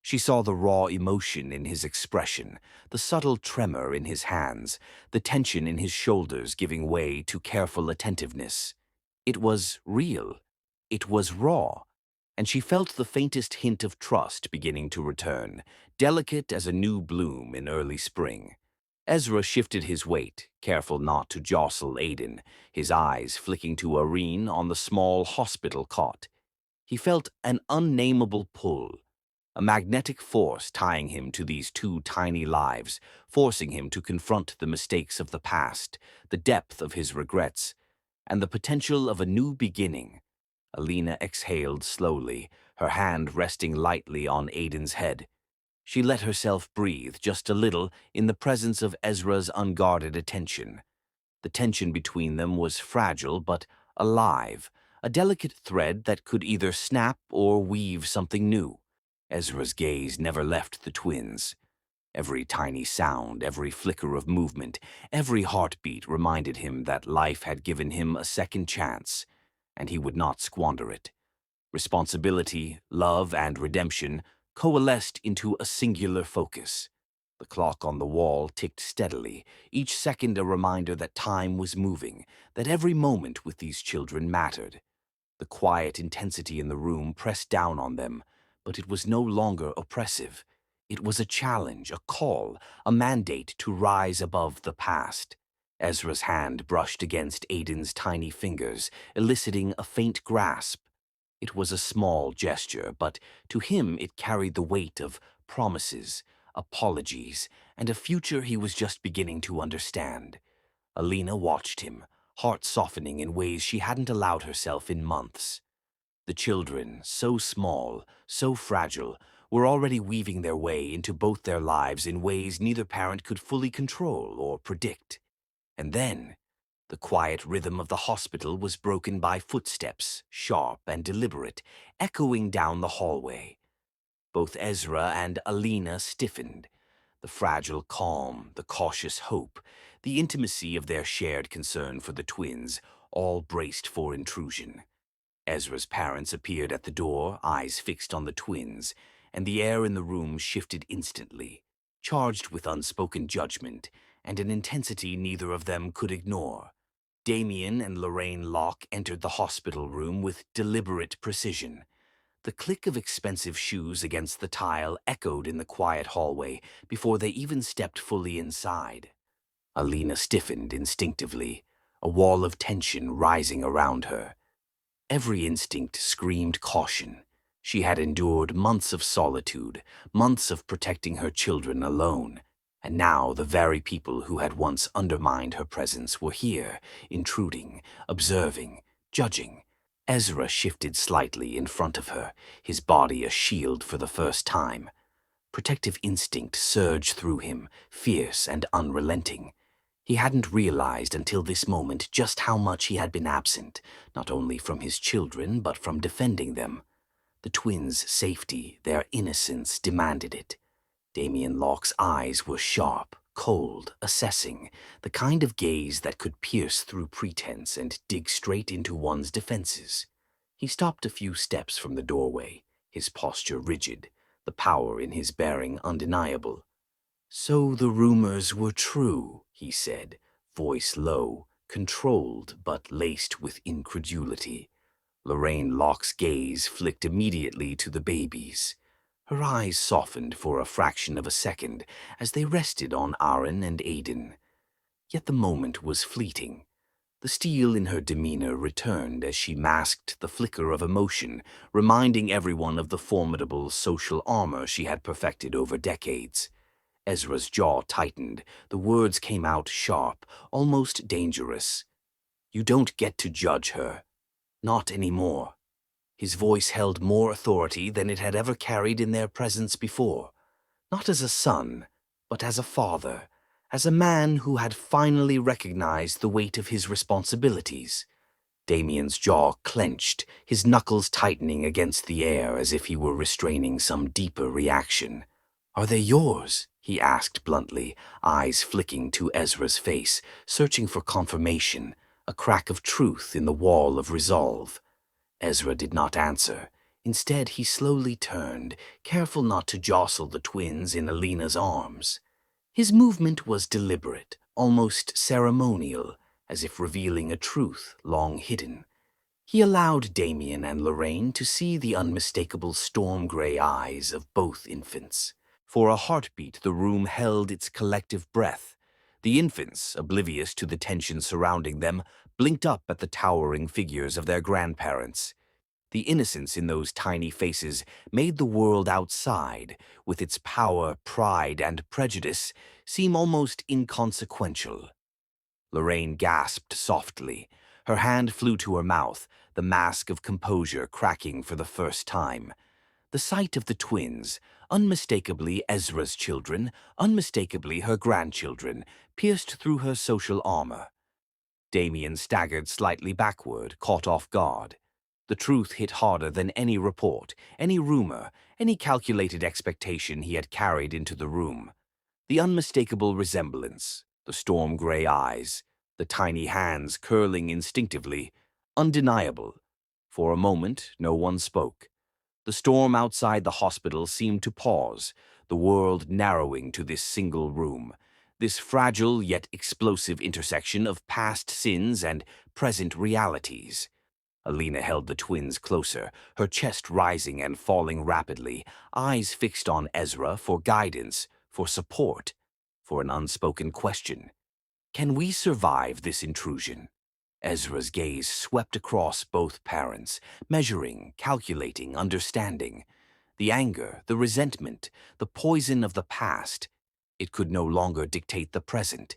She saw the raw emotion in his expression, the subtle tremor in his hands, the tension in his shoulders giving way to careful attentiveness. It was real. It was raw. And she felt the faintest hint of trust beginning to return, delicate as a new bloom in early spring. Ezra shifted his weight, careful not to jostle Aiden, his eyes flicking to Irene on the small hospital cot. He felt an unnameable pull, a magnetic force tying him to these two tiny lives, forcing him to confront the mistakes of the past, the depth of his regrets, and the potential of a new beginning. Alina exhaled slowly, her hand resting lightly on Aiden's head. She let herself breathe just a little in the presence of Ezra's unguarded attention. The tension between them was fragile but alive, a delicate thread that could either snap or weave something new. Ezra's gaze never left the twins. Every tiny sound, every flicker of movement, every heartbeat reminded him that life had given him a second chance, and he would not squander it. Responsibility, love, and redemption coalesced into a singular focus. The clock on the wall ticked steadily, each second a reminder that time was moving, that every moment with these children mattered. The quiet intensity in the room pressed down on them, but it was no longer oppressive. It was a challenge, a call, a mandate to rise above the past. Ezra's hand brushed against Aiden's tiny fingers, eliciting a faint grasp. It was a small gesture, but to him it carried the weight of promises, apologies, and a future he was just beginning to understand. Alina watched him, heart softening in ways she hadn't allowed herself in months. The children, so small, so fragile, were already weaving their way into both their lives in ways neither parent could fully control or predict. And then, the quiet rhythm of the hospital was broken by footsteps, sharp and deliberate, echoing down the hallway. Both Ezra and Alina stiffened. The fragile calm, the cautious hope, the intimacy of their shared concern for the twins, all braced for intrusion. Ezra's parents appeared at the door, eyes fixed on the twins, and the air in the room shifted instantly, charged with unspoken judgment and an intensity neither of them could ignore. Damien and Lorraine Locke entered the hospital room with deliberate precision. The click of expensive shoes against the tile echoed in the quiet hallway before they even stepped fully inside. Alina stiffened instinctively, a wall of tension rising around her. Every instinct screamed caution. She had endured months of solitude, months of protecting her children alone, and now the very people who had once undermined her presence were here, intruding, observing, judging. Ezra shifted slightly in front of her, his body a shield for the first time. Protective instinct surged through him, fierce and unrelenting. He hadn't realized until this moment just how much he had been absent, not only from his children, but from defending them. The twins' safety, their innocence, demanded it. Damien Locke's eyes were sharp, cold, assessing, the kind of gaze that could pierce through pretense and dig straight into one's defenses. He stopped a few steps from the doorway, his posture rigid, the power in his bearing undeniable. "So the rumors were true," he said, voice low, controlled but laced with incredulity. Lorraine Locke's gaze flicked immediately to the babies. Her eyes softened for a fraction of a second as they rested on Aaron and Aiden. Yet the moment was fleeting. The steel in her demeanor returned as she masked the flicker of emotion, reminding everyone of the formidable social armor she had perfected over decades. Ezra's jaw tightened. The words came out sharp, almost dangerous. "You don't get to judge her. Not anymore." His voice held more authority than it had ever carried in their presence before. Not as a son, but as a father, as a man who had finally recognized the weight of his responsibilities. Damien's jaw clenched, his knuckles tightening against the air as if he were restraining some deeper reaction. "Are they yours?" he asked bluntly, eyes flicking to Ezra's face, searching for confirmation, a crack of truth in the wall of resolve. Ezra did not answer. Instead, he slowly turned, careful not to jostle the twins in Alina's arms. His movement was deliberate, almost ceremonial, as if revealing a truth long hidden. He allowed Damien and Lorraine to see the unmistakable storm-gray eyes of both infants. For a heartbeat, the room held its collective breath. The infants, oblivious to the tension surrounding them, blinked up at the towering figures of their grandparents. The innocence in those tiny faces made the world outside, with its power, pride, and prejudice, seem almost inconsequential. Lorraine gasped softly. Her hand flew to her mouth, the mask of composure cracking for the first time. The sight of the twins, unmistakably Ezra's children, unmistakably her grandchildren, pierced through her social armor. Damien staggered slightly backward, caught off guard. The truth hit harder than any report, any rumor, any calculated expectation he had carried into the room. The unmistakable resemblance, the storm-gray eyes, the tiny hands curling instinctively, undeniable. For a moment, no one spoke. The storm outside the hospital seemed to pause, the world narrowing to this single room, this fragile yet explosive intersection of past sins and present realities. Alina held the twins closer, her chest rising and falling rapidly, eyes fixed on Ezra for guidance, for support, for an unspoken question. "Can we survive this intrusion?" Ezra's gaze swept across both parents, measuring, calculating, understanding. The anger, the resentment, the poison of the past. It could no longer dictate the present.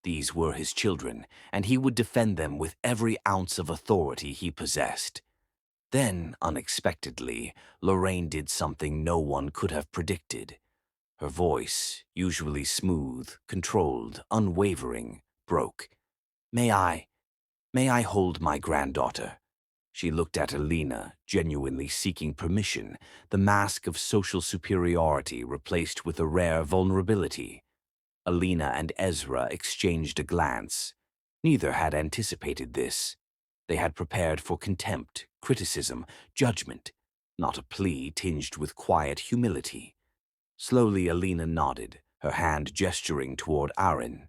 These were his children, and he would defend them with every ounce of authority he possessed. Then, unexpectedly, Lorraine did something no one could have predicted. Her voice, usually smooth, controlled, unwavering, broke. May I, may I hold my granddaughter? She looked at Alina, genuinely seeking permission, the mask of social superiority replaced with a rare vulnerability. Alina and Ezra exchanged a glance. Neither had anticipated this. They had prepared for contempt, criticism, judgment, not a plea tinged with quiet humility. Slowly Alina nodded, her hand gesturing toward Aaron.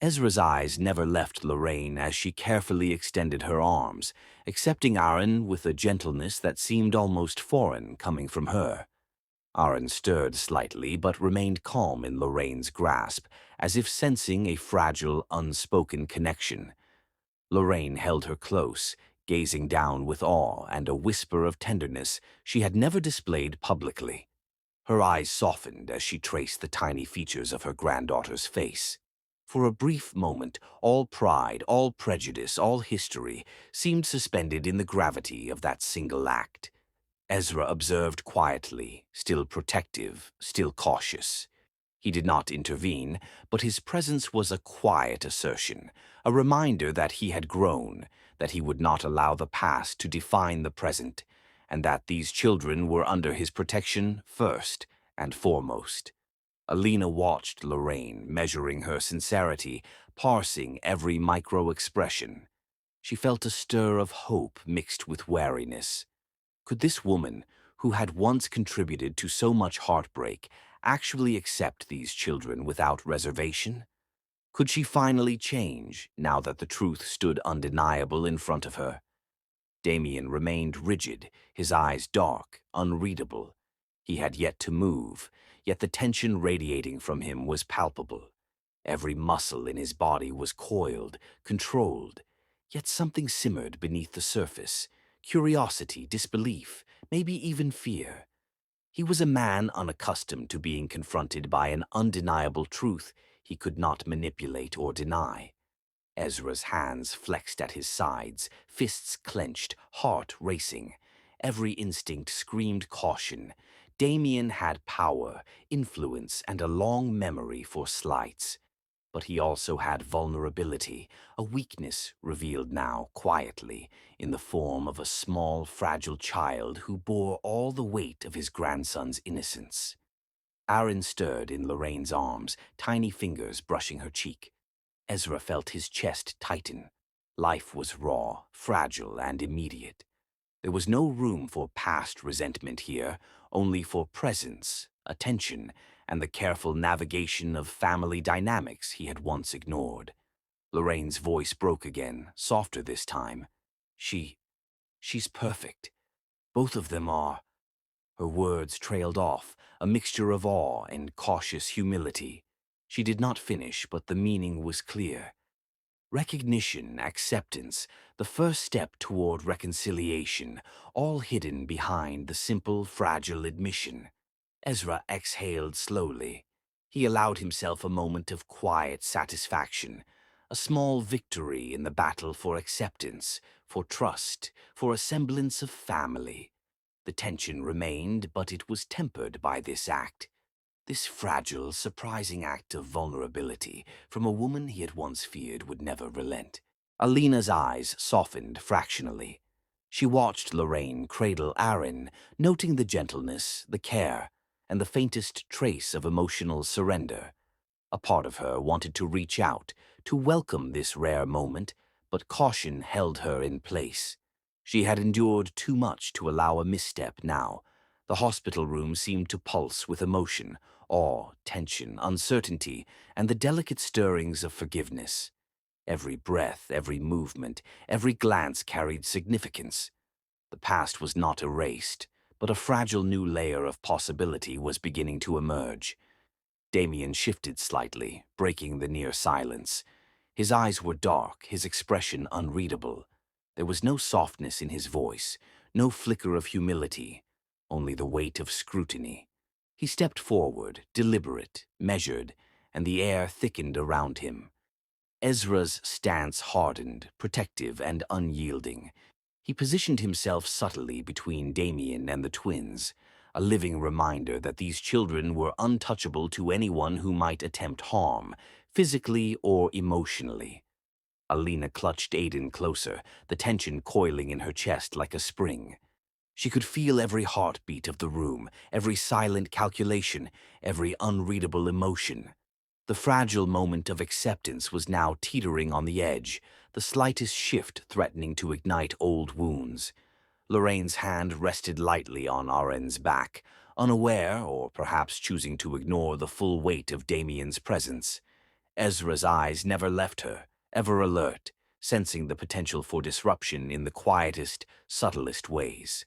Ezra's eyes never left Lorraine as she carefully extended her arms, accepting Aaron with a gentleness that seemed almost foreign coming from her. Aaron stirred slightly but remained calm in Lorraine's grasp, as if sensing a fragile, unspoken connection. Lorraine held her close, gazing down with awe and a whisper of tenderness she had never displayed publicly. Her eyes softened as she traced the tiny features of her granddaughter's face. For a brief moment, all pride, all prejudice, all history seemed suspended in the gravity of that single act. Ezra observed quietly, still protective, still cautious. He did not intervene, but his presence was a quiet assertion, a reminder that he had grown, that he would not allow the past to define the present, and that these children were under his protection first and foremost. Alina watched Lorraine, measuring her sincerity, parsing every micro-expression. She felt a stir of hope mixed with wariness. Could this woman, who had once contributed to so much heartbreak, actually accept these children without reservation? Could she finally change, now that the truth stood undeniable in front of her? Damien remained rigid, his eyes dark, unreadable. He had yet to move, yet the tension radiating from him was palpable. Every muscle in his body was coiled, controlled, yet something simmered beneath the surface. Curiosity, disbelief, maybe even fear. He was a man unaccustomed to being confronted by an undeniable truth he could not manipulate or deny. Ezra's hands flexed at his sides, fists clenched, heart racing. Every instinct screamed caution. Damien had power, influence, and a long memory for slights. But he also had vulnerability, a weakness revealed now quietly in the form of a small, fragile child who bore all the weight of his grandson's innocence. Aaron stirred in Lorraine's arms, tiny fingers brushing her cheek. Ezra felt his chest tighten. Life was raw, fragile, and immediate. There was no room for past resentment here, only for presence, attention, and the careful navigation of family dynamics he had once ignored. Lorraine's voice broke again, softer this time. She's perfect. Both of them are. Her words trailed off, a mixture of awe and cautious humility. She did not finish, but the meaning was clear. Recognition, acceptance, the first step toward reconciliation, all hidden behind the simple, fragile admission. Ezra exhaled slowly. He allowed himself a moment of quiet satisfaction, a small victory in the battle for acceptance, for trust, for a semblance of family. The tension remained, but it was tempered by this act. This fragile, surprising act of vulnerability from a woman he had once feared would never relent. Alina's eyes softened fractionally. She watched Lorraine cradle Aaron, noting the gentleness, the care, and the faintest trace of emotional surrender. A part of her wanted to reach out, to welcome this rare moment, but caution held her in place. She had endured too much to allow a misstep now. The hospital room seemed to pulse with emotion, awe, tension, uncertainty, and the delicate stirrings of forgiveness. Every breath, every movement, every glance carried significance. The past was not erased, but a fragile new layer of possibility was beginning to emerge. Damien shifted slightly, breaking the near silence. His eyes were dark, his expression unreadable. There was no softness in his voice, no flicker of humility, only the weight of scrutiny. He stepped forward, deliberate, measured, and the air thickened around him. Ezra's stance hardened, protective and unyielding. He positioned himself subtly between Damien and the twins, a living reminder that these children were untouchable to anyone who might attempt harm, physically or emotionally. Alina clutched Aiden closer, the tension coiling in her chest like a spring. She could feel every heartbeat of the room, every silent calculation, every unreadable emotion. The fragile moment of acceptance was now teetering on the edge, the slightest shift threatening to ignite old wounds. Lorraine's hand rested lightly on Aren's back, unaware, or perhaps choosing to ignore the full weight of Damien's presence. Ezra's eyes never left her, ever alert, sensing the potential for disruption in the quietest, subtlest ways.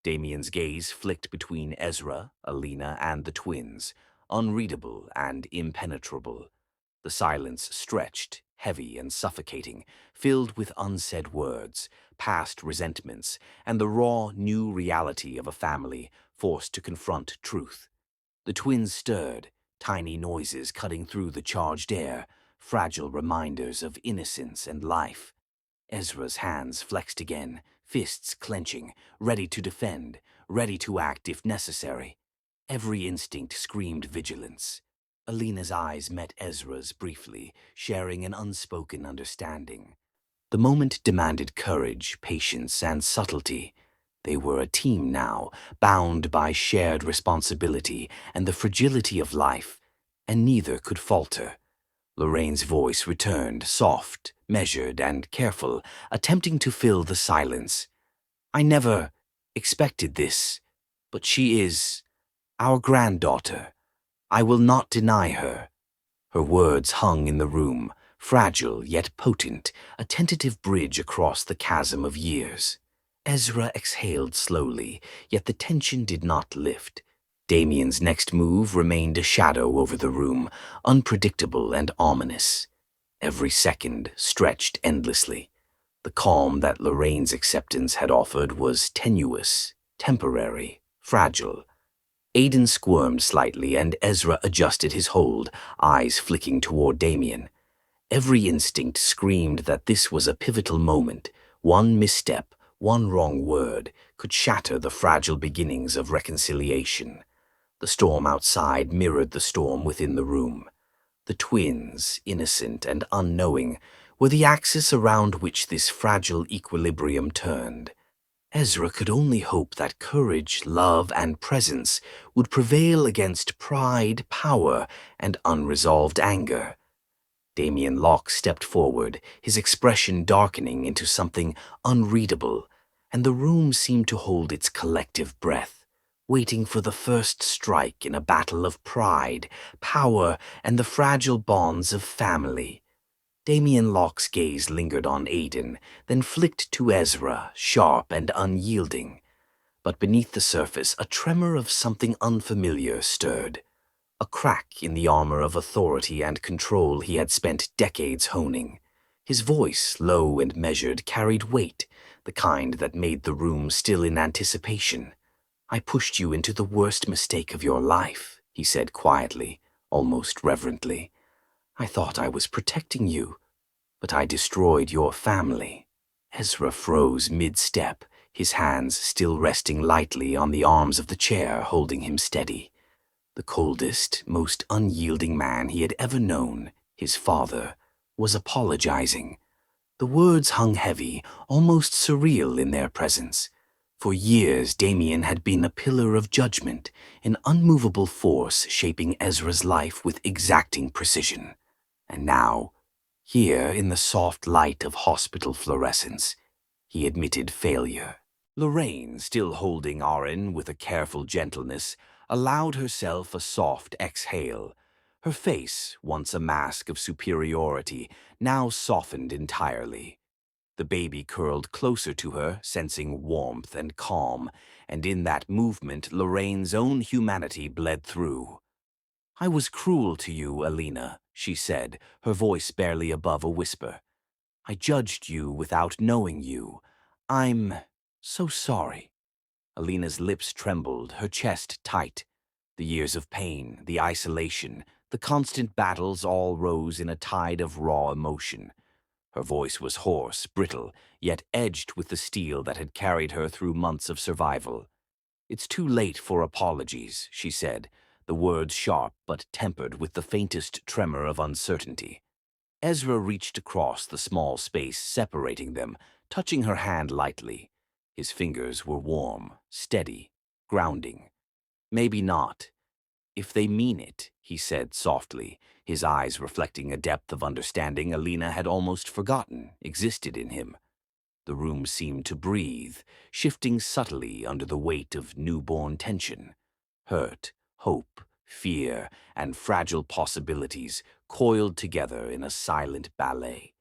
Damien's gaze flicked between Ezra, Alina, and the twins, unreadable and impenetrable. The silence stretched, heavy and suffocating, filled with unsaid words, past resentments, and the raw, new reality of a family forced to confront truth. The twins stirred, tiny noises cutting through the charged air, fragile reminders of innocence and life. Ezra's hands flexed again, fists clenching, ready to defend, ready to act if necessary. Every instinct screamed vigilance. Alina's eyes met Ezra's briefly, sharing an unspoken understanding. The moment demanded courage, patience, and subtlety. They were a team now, bound by shared responsibility and the fragility of life, and neither could falter. Lorraine's voice returned, soft, measured, and careful, attempting to fill the silence. I never expected this, but she is our granddaughter. I will not deny her. Her words hung in the room, fragile yet potent, a tentative bridge across the chasm of years. Ezra exhaled slowly, yet the tension did not lift. Damien's next move remained a shadow over the room, unpredictable and ominous. Every second stretched endlessly. The calm that Lorraine's acceptance had offered was tenuous, temporary, fragile. Aiden squirmed slightly and Ezra adjusted his hold, eyes flicking toward Damien. Every instinct screamed that this was a pivotal moment. One misstep, one wrong word, could shatter the fragile beginnings of reconciliation. The storm outside mirrored the storm within the room. The twins, innocent and unknowing, were the axis around which this fragile equilibrium turned. Ezra could only hope that courage, love, and presence would prevail against pride, power, and unresolved anger. Damien Locke stepped forward, his expression darkening into something unreadable, and the room seemed to hold its collective breath, waiting for the first strike in a battle of pride, power, and the fragile bonds of family. Damien Locke's gaze lingered on Aiden, then flicked to Ezra, sharp and unyielding. But beneath the surface, a tremor of something unfamiliar stirred. A crack in the armor of authority and control he had spent decades honing. His voice, low and measured, carried weight, the kind that made the room still in anticipation. I pushed you into the worst mistake of your life, he said quietly, almost reverently. I thought I was protecting you, but I destroyed your family. Ezra froze mid-step, his hands still resting lightly on the arms of the chair holding him steady. The coldest, most unyielding man he had ever known, his father, was apologizing. The words hung heavy, almost surreal in their presence. For years, Damien had been a pillar of judgment, an unmovable force shaping Ezra's life with exacting precision. And now, here in the soft light of hospital fluorescence, he admitted failure. Lorraine, still holding Aren with a careful gentleness, allowed herself a soft exhale. Her face, once a mask of superiority, now softened entirely. The baby curled closer to her, sensing warmth and calm, and in that movement Lorraine's own humanity bled through. I was cruel to you, Alina, she said, her voice barely above a whisper. I judged you without knowing you. I'm so sorry. Alina's lips trembled, her chest tight. The years of pain, the isolation, the constant battles all rose in a tide of raw emotion. Her voice was hoarse, brittle, yet edged with the steel that had carried her through months of survival. "It's too late for apologies," she said, the words sharp but tempered with the faintest tremor of uncertainty. Ezra reached across the small space separating them, touching her hand lightly. His fingers were warm, steady, grounding. "Maybe not. If they mean it," he said softly, his eyes reflecting a depth of understanding Alina had almost forgotten existed in him. The room seemed to breathe, shifting subtly under the weight of newborn tension. Hurt, hope, fear, and fragile possibilities coiled together in a silent ballet.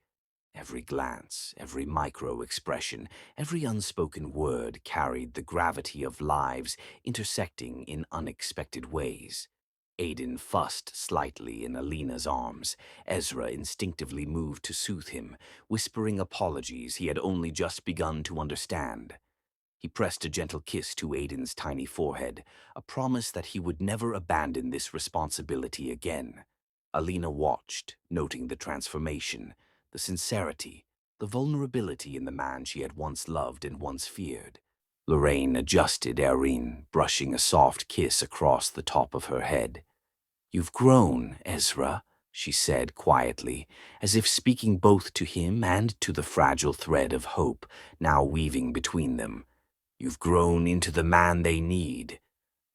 Every glance, every micro-expression, every unspoken word carried the gravity of lives intersecting in unexpected ways. Aiden fussed slightly in Alina's arms. Ezra instinctively moved to soothe him, whispering apologies he had only just begun to understand. He pressed a gentle kiss to Aiden's tiny forehead, a promise that he would never abandon this responsibility again. Alina watched, noting the transformation, the sincerity, the vulnerability in the man she had once loved and once feared. Lorraine adjusted Erin, brushing a soft kiss across the top of her head. "You've grown, Ezra," she said quietly, as if speaking both to him and to the fragile thread of hope now weaving between them. "You've grown into the man they need."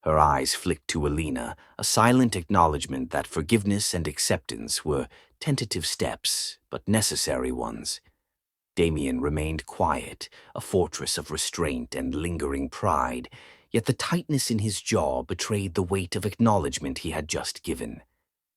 Her eyes flicked to Alina, a silent acknowledgement that forgiveness and acceptance were tentative steps, but necessary ones. Damien remained quiet, a fortress of restraint and lingering pride, yet the tightness in his jaw betrayed the weight of acknowledgement he had just given.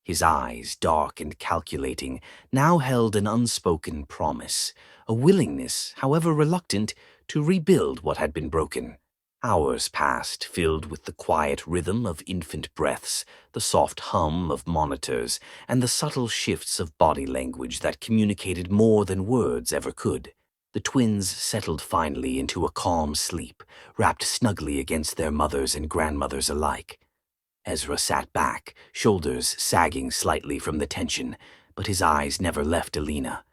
His eyes, dark and calculating, now held an unspoken promise, a willingness, however reluctant, to rebuild what had been broken. Hours passed, filled with the quiet rhythm of infant breaths, the soft hum of monitors, and the subtle shifts of body language that communicated more than words ever could. The twins settled finally into a calm sleep, wrapped snugly against their mothers and grandmothers alike. Ezra sat back, shoulders sagging slightly from the tension, but his eyes never left Alina.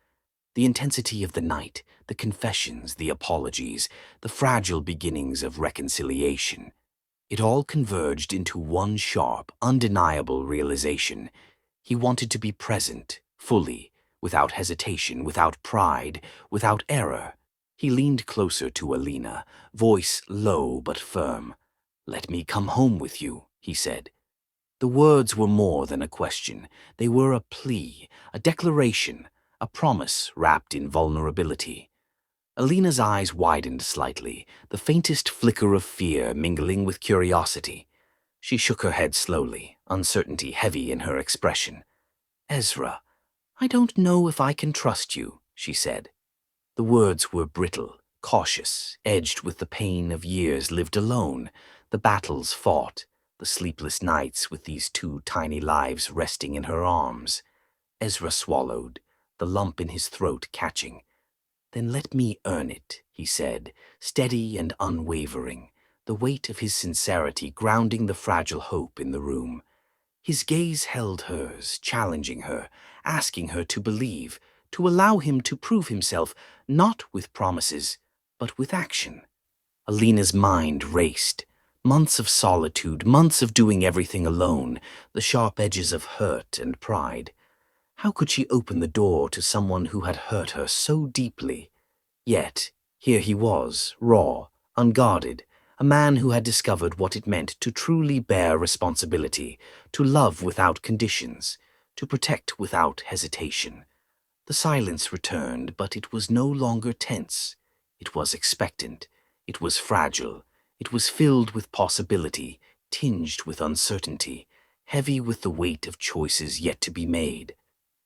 The intensity of the night, the confessions, the apologies, the fragile beginnings of reconciliation. It all converged into one sharp, undeniable realization. He wanted to be present, fully, without hesitation, without pride, without error. He leaned closer to Alina, voice low but firm. "Let me come home with you," he said. The words were more than a question. They were a plea, a declaration, a promise wrapped in vulnerability. Alina's eyes widened slightly, the faintest flicker of fear mingling with curiosity. She shook her head slowly, uncertainty heavy in her expression. "Ezra, I don't know if I can trust you," she said. The words were brittle, cautious, edged with the pain of years lived alone, the battles fought, the sleepless nights with these two tiny lives resting in her arms. Ezra swallowed, the lump in his throat catching. "Then let me earn it," he said, steady and unwavering, the weight of his sincerity grounding the fragile hope in the room. His gaze held hers, challenging her, asking her to believe, to allow him to prove himself, not with promises, but with action. Alina's mind raced. Months of solitude, months of doing everything alone, the sharp edges of hurt and pride. How could she open the door to someone who had hurt her so deeply? Yet, here he was, raw, unguarded, a man who had discovered what it meant to truly bear responsibility, to love without conditions, to protect without hesitation. The silence returned, but it was no longer tense. It was expectant. It was fragile. It was filled with possibility, tinged with uncertainty, heavy with the weight of choices yet to be made.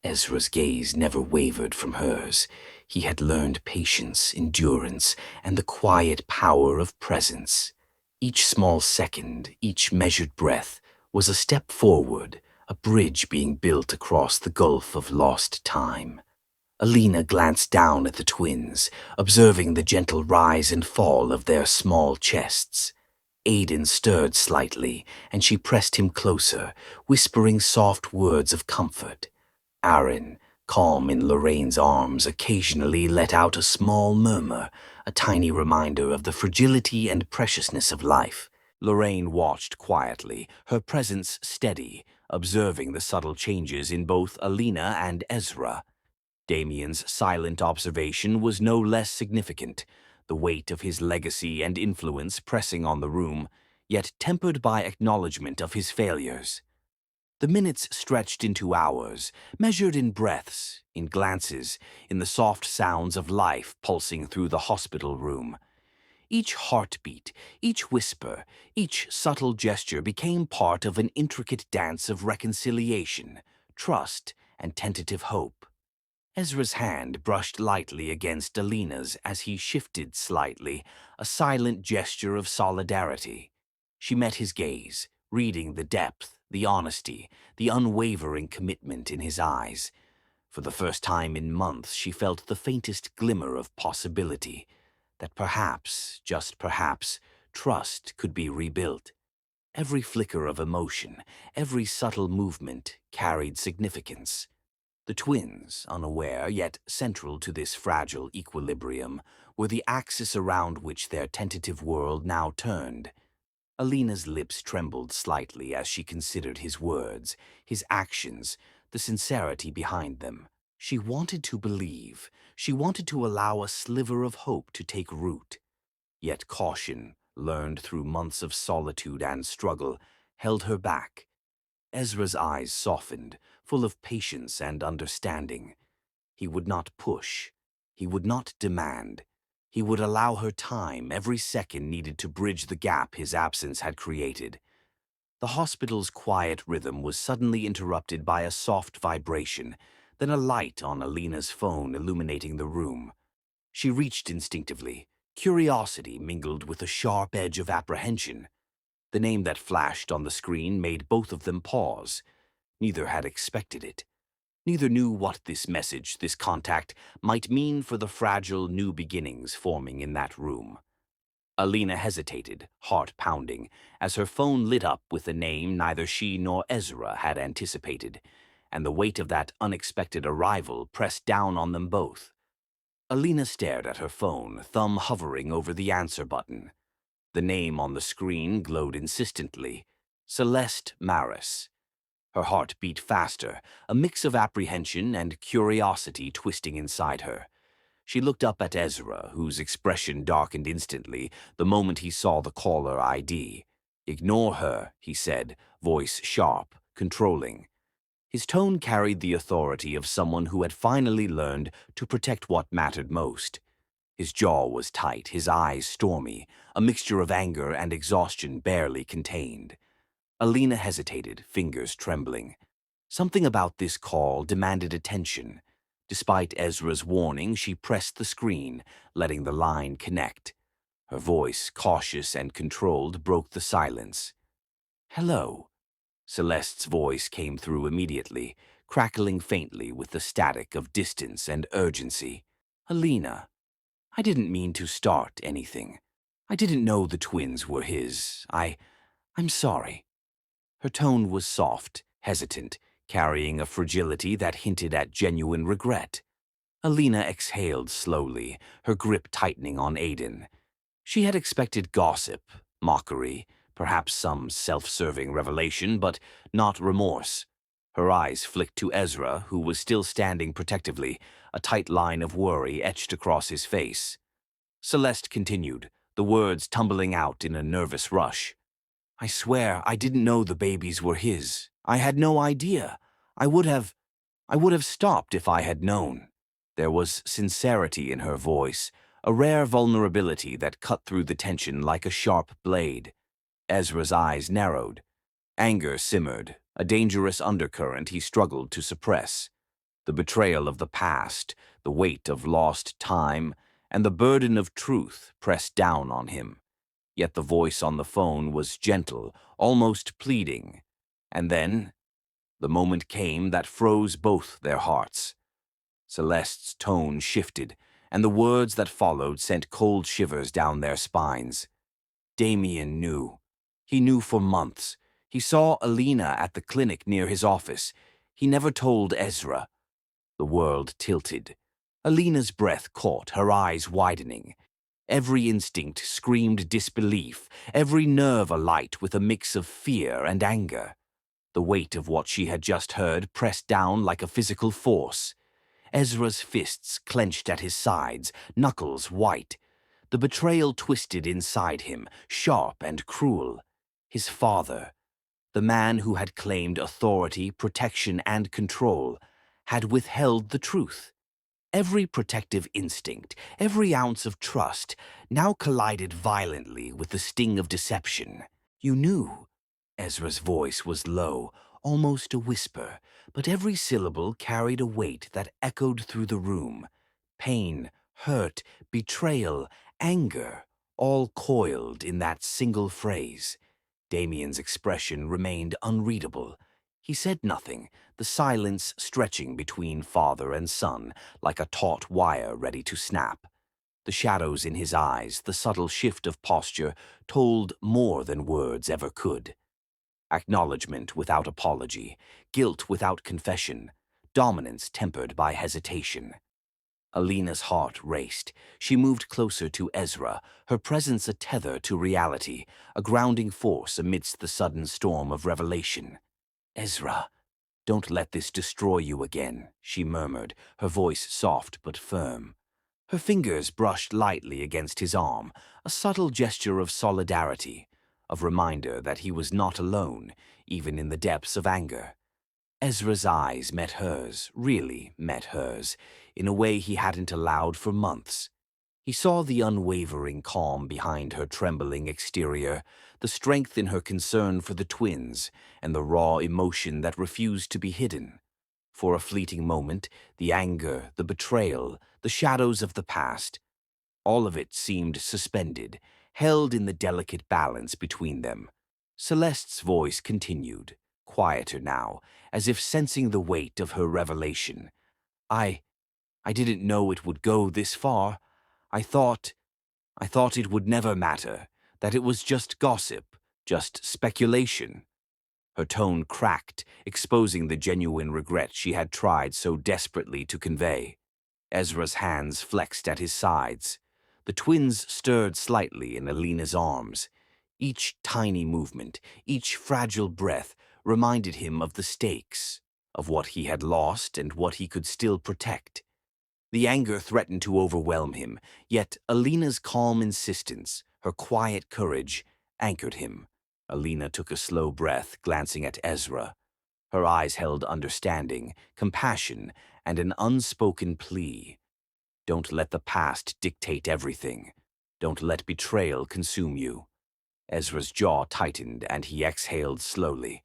Ezra's gaze never wavered from hers. He had learned patience, endurance, and the quiet power of presence. Each small second, each measured breath, was a step forward, a bridge being built across the gulf of lost time. Alina glanced down at the twins, observing the gentle rise and fall of their small chests. Aiden stirred slightly, and she pressed him closer, whispering soft words of comfort. Aaron, calm in Lorraine's arms, occasionally let out a small murmur, a tiny reminder of the fragility and preciousness of life. Lorraine watched quietly, her presence steady, observing the subtle changes in both Alina and Ezra. Damien's silent observation was no less significant, the weight of his legacy and influence pressing on the room, yet tempered by acknowledgement of his failures. The minutes stretched into hours, measured in breaths, in glances, in the soft sounds of life pulsing through the hospital room. Each heartbeat, each whisper, each subtle gesture became part of an intricate dance of reconciliation, trust, and tentative hope. Ezra's hand brushed lightly against Alina's as he shifted slightly, a silent gesture of solidarity. She met his gaze, reading the depth, the honesty, the unwavering commitment in his eyes. For the first time in months, she felt the faintest glimmer of possibility, that perhaps, just perhaps, trust could be rebuilt. Every flicker of emotion, every subtle movement carried significance. The twins, unaware yet central to this fragile equilibrium, were the axis around which their tentative world now turned. Alina's lips trembled slightly as she considered his words, his actions, the sincerity behind them. She wanted to believe. She wanted to allow a sliver of hope to take root. Yet caution, learned through months of solitude and struggle, held her back. Ezra's eyes softened, full of patience and understanding. He would not push. He would not demand. He would allow her time, every second needed to bridge the gap his absence had created. The hospital's quiet rhythm was suddenly interrupted by a soft vibration, then a light on Alina's phone illuminating the room. She reached instinctively, curiosity mingled with a sharp edge of apprehension. The name that flashed on the screen made both of them pause. Neither had expected it. Neither knew what this message, this contact, might mean for the fragile new beginnings forming in that room. Alina hesitated, heart pounding, as her phone lit up with a name neither she nor Ezra had anticipated, and the weight of that unexpected arrival pressed down on them both. Alina stared at her phone, thumb hovering over the answer button. The name on the screen glowed insistently. Celeste Maris. Her heart beat faster, a mix of apprehension and curiosity twisting inside her. She looked up at Ezra, whose expression darkened instantly the moment he saw the caller ID. "Ignore her," he said, voice sharp, controlling. His tone carried the authority of someone who had finally learned to protect what mattered most. His jaw was tight, his eyes stormy, a mixture of anger and exhaustion barely contained. Alina hesitated, fingers trembling. Something about this call demanded attention. Despite Ezra's warning, she pressed the screen, letting the line connect. Her voice, cautious and controlled, broke the silence. "Hello." Celeste's voice came through immediately, crackling faintly with the static of distance and urgency. "Alina, I didn't mean to start anything. I didn't know the twins were his. I'm sorry." Her tone was soft, hesitant, carrying a fragility that hinted at genuine regret. Alina exhaled slowly, her grip tightening on Aiden. She had expected gossip, mockery, perhaps some self-serving revelation, but not remorse. Her eyes flicked to Ezra, who was still standing protectively, a tight line of worry etched across his face. Celeste continued, the words tumbling out in a nervous rush. "I swear I didn't know the babies were his. I had no idea. I would have stopped if I had known." There was sincerity in her voice, a rare vulnerability that cut through the tension like a sharp blade. Ezra's eyes narrowed. Anger simmered, a dangerous undercurrent he struggled to suppress. The betrayal of the past, the weight of lost time, and the burden of truth pressed down on him. Yet the voice on the phone was gentle, almost pleading. And then, the moment came that froze both their hearts. Celeste's tone shifted, and the words that followed sent cold shivers down their spines. Damien knew. He knew for months. He saw Alina at the clinic near his office. He never told Ezra. The world tilted. Alina's breath caught, her eyes widening. Every instinct screamed disbelief, every nerve alight with a mix of fear and anger. The weight of what she had just heard pressed down like a physical force. Ezra's fists clenched at his sides, knuckles white. The betrayal twisted inside him, sharp and cruel. His father, the man who had claimed authority, protection, and control, had withheld the truth. Every protective instinct, every ounce of trust, now collided violently with the sting of deception. You knew. Ezra's voice was low, almost a whisper, but every syllable carried a weight that echoed through the room. Pain, hurt, betrayal, anger, all coiled in that single phrase. Damien's expression remained unreadable. He said nothing, the silence stretching between father and son like a taut wire ready to snap. The shadows in his eyes, the subtle shift of posture, told more than words ever could. Acknowledgement without apology, guilt without confession, dominance tempered by hesitation. Alina's heart raced. She moved closer to Ezra, her presence a tether to reality, a grounding force amidst the sudden storm of revelation. "Ezra, don't let this destroy you again," she murmured, her voice soft but firm. Her fingers brushed lightly against his arm, a subtle gesture of solidarity, of reminder that he was not alone, even in the depths of anger. Ezra's eyes met hers, really met hers, in a way he hadn't allowed for months. He saw the unwavering calm behind her trembling exterior, the strength in her concern for the twins, and the raw emotion that refused to be hidden. For a fleeting moment, the anger, the betrayal, the shadows of the past, all of it seemed suspended, held in the delicate balance between them. Celeste's voice continued, quieter now, as if sensing the weight of her revelation. I didn't know it would go this far. I thought it would never matter, that it was just gossip, just speculation." Her tone cracked, exposing the genuine regret she had tried so desperately to convey. Ezra's hands flexed at his sides. The twins stirred slightly in Alina's arms. Each tiny movement, each fragile breath reminded him of the stakes, of what he had lost and what he could still protect. The anger threatened to overwhelm him, yet Alina's calm insistence, her quiet courage, anchored him. Alina took a slow breath, glancing at Ezra. Her eyes held understanding, compassion, and an unspoken plea. "Don't let the past dictate everything. Don't let betrayal consume you." Ezra's jaw tightened, and he exhaled slowly.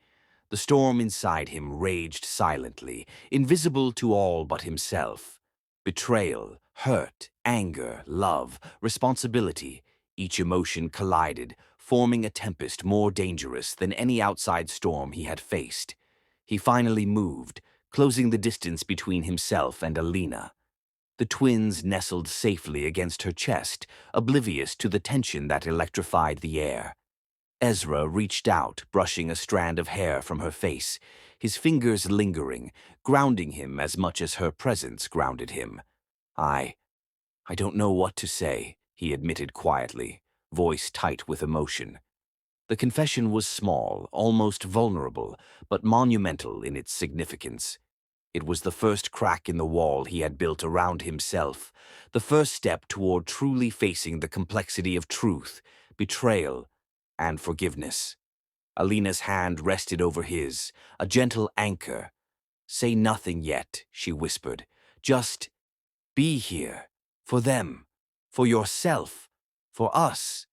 The storm inside him raged silently, invisible to all but himself. Betrayal, hurt, anger, love, responsibility, each emotion collided, forming a tempest more dangerous than any outside storm he had faced. He finally moved, closing the distance between himself and Alina. The twins nestled safely against her chest, oblivious to the tension that electrified the air. Ezra reached out, brushing a strand of hair from her face, his fingers lingering, grounding him as much as her presence grounded him. I don't know what to say," he admitted quietly, voice tight with emotion. The confession was small, almost vulnerable, but monumental in its significance. It was the first crack in the wall he had built around himself, the first step toward truly facing the complexity of truth, betrayal, and forgiveness. Alina's hand rested over his, a gentle anchor. "Say nothing yet," she whispered. "Just be here. For them. For yourself. For us."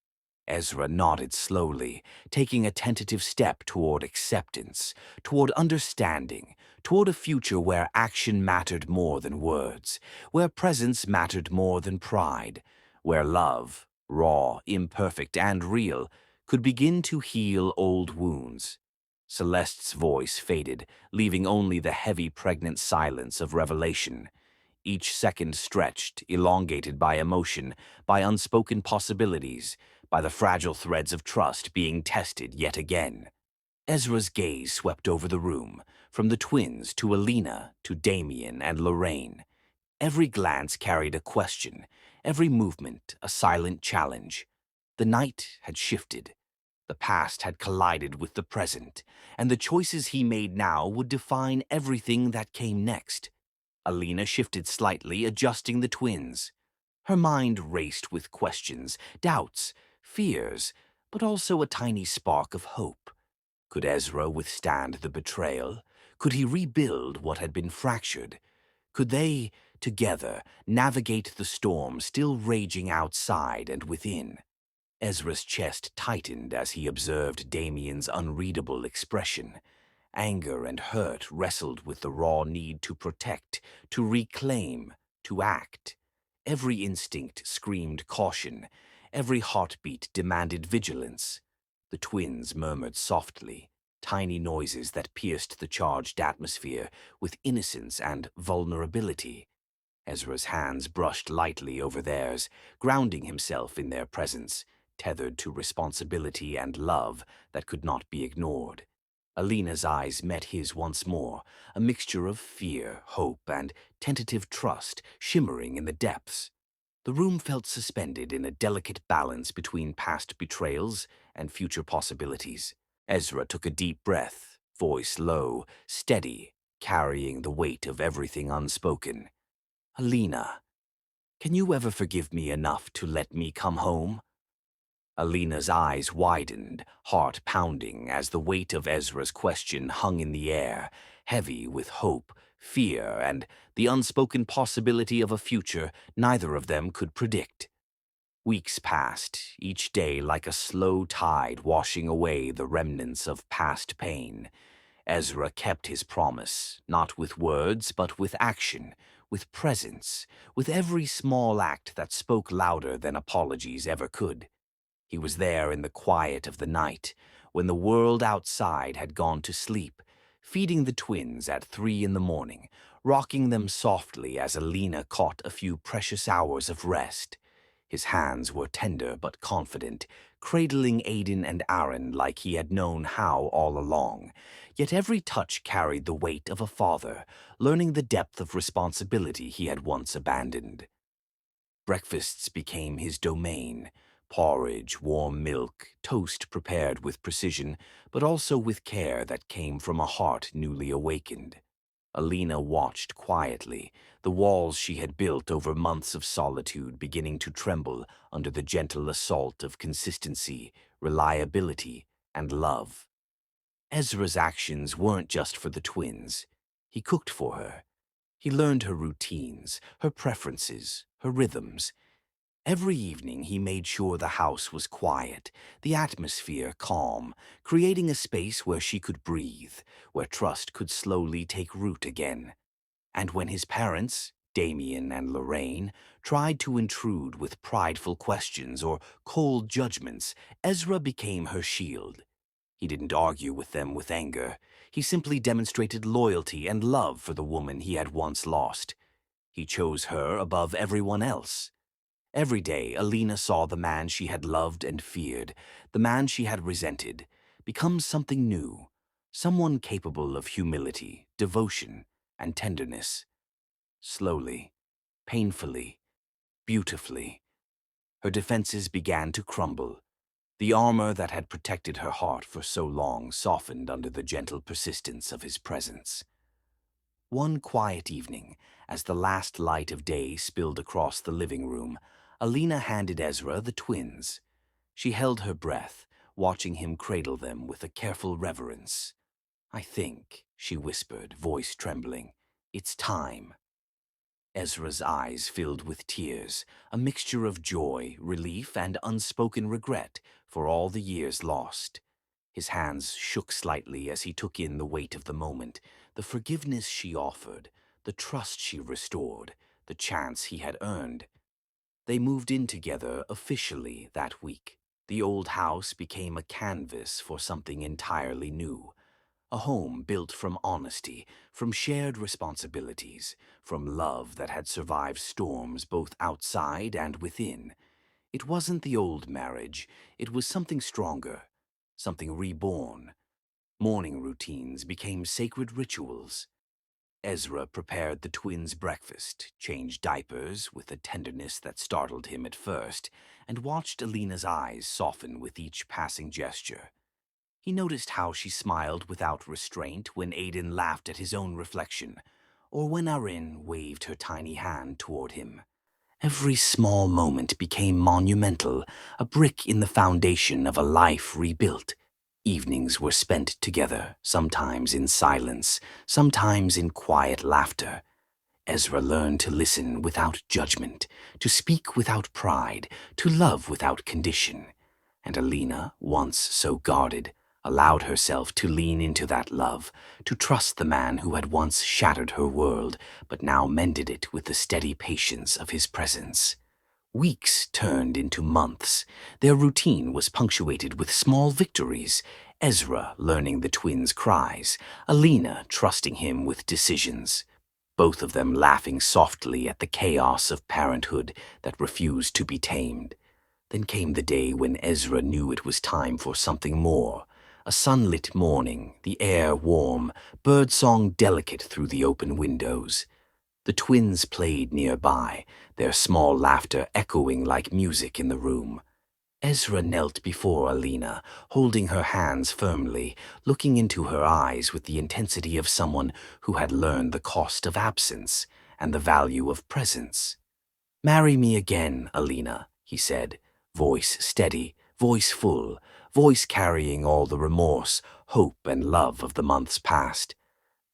Ezra nodded slowly, taking a tentative step toward acceptance, toward understanding, toward a future where action mattered more than words, where presence mattered more than pride, where love, raw, imperfect, and real, could begin to heal old wounds. Celeste's voice faded, leaving only the heavy, pregnant silence of revelation. Each second stretched, elongated by emotion, by unspoken possibilities, by the fragile threads of trust being tested yet again. Ezra's gaze swept over the room, from the twins to Alina to Damien and Lorraine. Every glance carried a question, every movement a silent challenge. The night had shifted. The past had collided with the present, and the choices he made now would define everything that came next. Alina shifted slightly, adjusting the twins. Her mind raced with questions, doubts, fears, but also a tiny spark of hope. Could Ezra withstand the betrayal? Could he rebuild what had been fractured? Could they, together, navigate the storm still raging outside and within? Ezra's chest tightened as he observed Damien's unreadable expression. Anger and hurt wrestled with the raw need to protect, to reclaim, to act. Every instinct screamed caution. Every heartbeat demanded vigilance. The twins murmured softly, tiny noises that pierced the charged atmosphere with innocence and vulnerability. Ezra's hands brushed lightly over theirs, grounding himself in their presence, tethered to responsibility and love that could not be ignored. Alina's eyes met his once more, a mixture of fear, hope, and tentative trust shimmering in the depths. The room felt suspended in a delicate balance between past betrayals and future possibilities. Ezra took a deep breath, voice low, steady, carrying the weight of everything unspoken. Alina, can you ever forgive me enough to let me come home? Alina's eyes widened, heart pounding, as the weight of Ezra's question hung in the air, heavy with hope, fear, and the unspoken possibility of a future neither of them could predict. Weeks passed, each day like a slow tide washing away the remnants of past pain. Ezra kept his promise, not with words, but with action, with presence, with every small act that spoke louder than apologies ever could. He was there in the quiet of the night, when the world outside had gone to sleep, feeding the twins at 3 in the morning, rocking them softly as Alina caught a few precious hours of rest. His hands were tender but confident, cradling Aiden and Aaron like he had known how all along. Yet every touch carried the weight of a father, learning the depth of responsibility he had once abandoned. Breakfasts became his domain. Porridge, warm milk, toast prepared with precision, but also with care that came from a heart newly awakened. Alina watched quietly, the walls she had built over months of solitude beginning to tremble under the gentle assault of consistency, reliability, and love. Ezra's actions weren't just for the twins. He cooked for her. He learned her routines, her preferences, her rhythms. Every evening he made sure the house was quiet, the atmosphere calm, creating a space where she could breathe, where trust could slowly take root again. And when his parents, Damien and Lorraine, tried to intrude with prideful questions or cold judgments, Ezra became her shield. He didn't argue with them with anger. He simply demonstrated loyalty and love for the woman he had once lost. He chose her above everyone else. Every day, Alina saw the man she had loved and feared, the man she had resented, become something new, someone capable of humility, devotion, and tenderness. Slowly, painfully, beautifully, her defenses began to crumble. The armor that had protected her heart for so long softened under the gentle persistence of his presence. One quiet evening, as the last light of day spilled across the living room, Alina handed Ezra the twins. She held her breath, watching him cradle them with a careful reverence. "I think," she whispered, voice trembling, "it's time." Ezra's eyes filled with tears, a mixture of joy, relief, and unspoken regret for all the years lost. His hands shook slightly as he took in the weight of the moment, the forgiveness she offered, the trust she restored, the chance he had earned. They moved in together officially that week. The old house became a canvas for something entirely new. A home built from honesty, from shared responsibilities, from love that had survived storms both outside and within. It wasn't the old marriage, it was something stronger, something reborn. Morning routines became sacred rituals. Ezra prepared the twins' breakfast, changed diapers with a tenderness that startled him at first, and watched Alina's eyes soften with each passing gesture. He noticed how she smiled without restraint when Aiden laughed at his own reflection, or when Arin waved her tiny hand toward him. Every small moment became monumental, a brick in the foundation of a life rebuilt. Evenings were spent together, sometimes in silence, sometimes in quiet laughter. Ezra learned to listen without judgment, to speak without pride, to love without condition. And Alina, once so guarded, allowed herself to lean into that love, to trust the man who had once shattered her world, but now mended it with the steady patience of his presence. Weeks turned into months. Their routine was punctuated with small victories. Ezra learning the twins' cries, Alina trusting him with decisions, both of them laughing softly at the chaos of parenthood that refused to be tamed. Then came the day when Ezra knew it was time for something more. A sunlit morning, the air warm, birdsong delicate through the open windows. The twins played nearby, their small laughter echoing like music in the room. Ezra knelt before Alina, holding her hands firmly, looking into her eyes with the intensity of someone who had learned the cost of absence and the value of presence. "Marry me again, Alina," he said, voice steady, voice full, voice carrying all the remorse, hope, and love of the months past.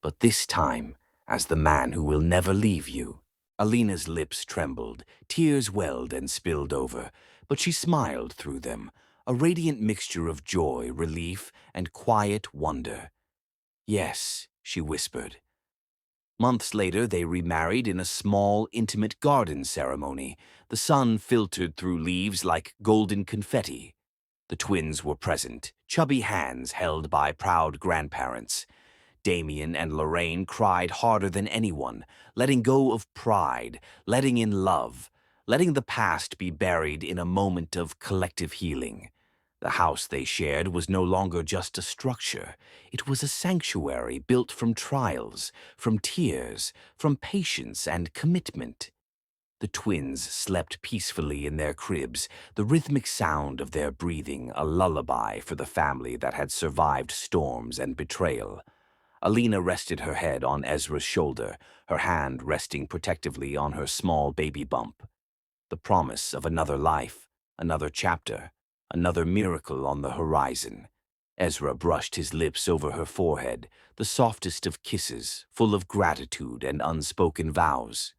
"But this time, as the man who will never leave you." Alina's lips trembled, tears welled and spilled over, but she smiled through them, a radiant mixture of joy, relief, and quiet wonder. "Yes," she whispered. Months later, they remarried in a small, intimate garden ceremony. The sun filtered through leaves like golden confetti. The twins were present, chubby hands held by proud grandparents. Damien and Lorraine cried harder than anyone, letting go of pride, letting in love, letting the past be buried in a moment of collective healing. The house they shared was no longer just a structure. It was a sanctuary built from trials, from tears, from patience and commitment. The twins slept peacefully in their cribs, the rhythmic sound of their breathing a lullaby for the family that had survived storms and betrayal. Alina rested her head on Ezra's shoulder, her hand resting protectively on her small baby bump. The promise of another life, another chapter, another miracle on the horizon. Ezra brushed his lips over her forehead, the softest of kisses, full of gratitude and unspoken vows.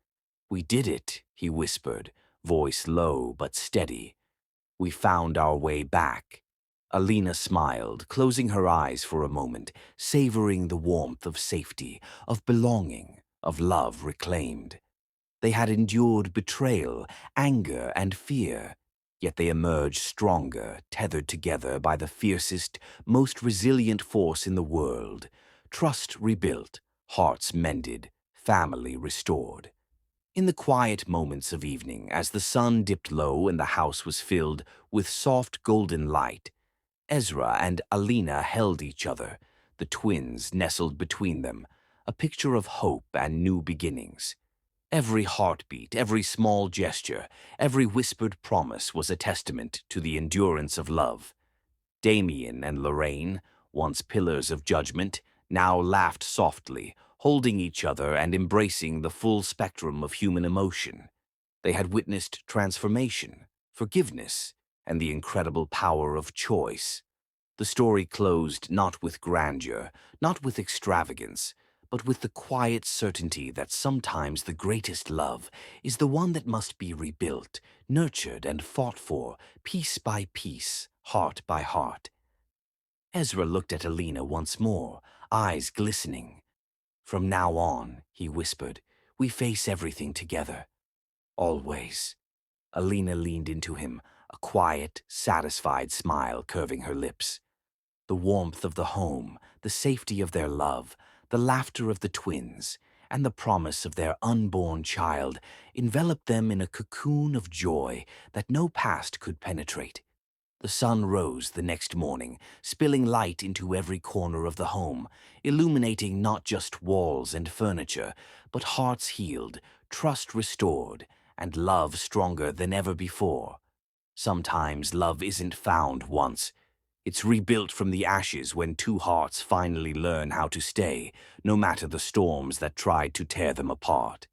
"We did it," he whispered, voice low but steady. "We found our way back." Alina smiled, closing her eyes for a moment, savoring the warmth of safety, of belonging, of love reclaimed. They had endured betrayal, anger, and fear, yet they emerged stronger, tethered together by the fiercest, most resilient force in the world. Trust rebuilt, hearts mended, family restored. In the quiet moments of evening, as the sun dipped low and the house was filled with soft golden light, Ezra and Alina held each other, the twins nestled between them, a picture of hope and new beginnings. Every heartbeat, every small gesture, every whispered promise was a testament to the endurance of love. Damien and Lorraine, once pillars of judgment, now laughed softly, holding each other and embracing the full spectrum of human emotion. They had witnessed transformation, forgiveness, and the incredible power of choice. The story closed not with grandeur, not with extravagance, but with the quiet certainty that sometimes the greatest love is the one that must be rebuilt, nurtured, and fought for, piece by piece, heart by heart. Ezra looked at Alina once more, eyes glistening. "From now on," he whispered, "we face everything together. Always." Alina leaned into him, a quiet, satisfied smile curving her lips. The warmth of the home, the safety of their love, the laughter of the twins, and the promise of their unborn child enveloped them in a cocoon of joy that no past could penetrate. The sun rose the next morning, spilling light into every corner of the home, illuminating not just walls and furniture, but hearts healed, trust restored, and love stronger than ever before. Sometimes love isn't found once. It's rebuilt from the ashes when two hearts finally learn how to stay, no matter the storms that tried to tear them apart.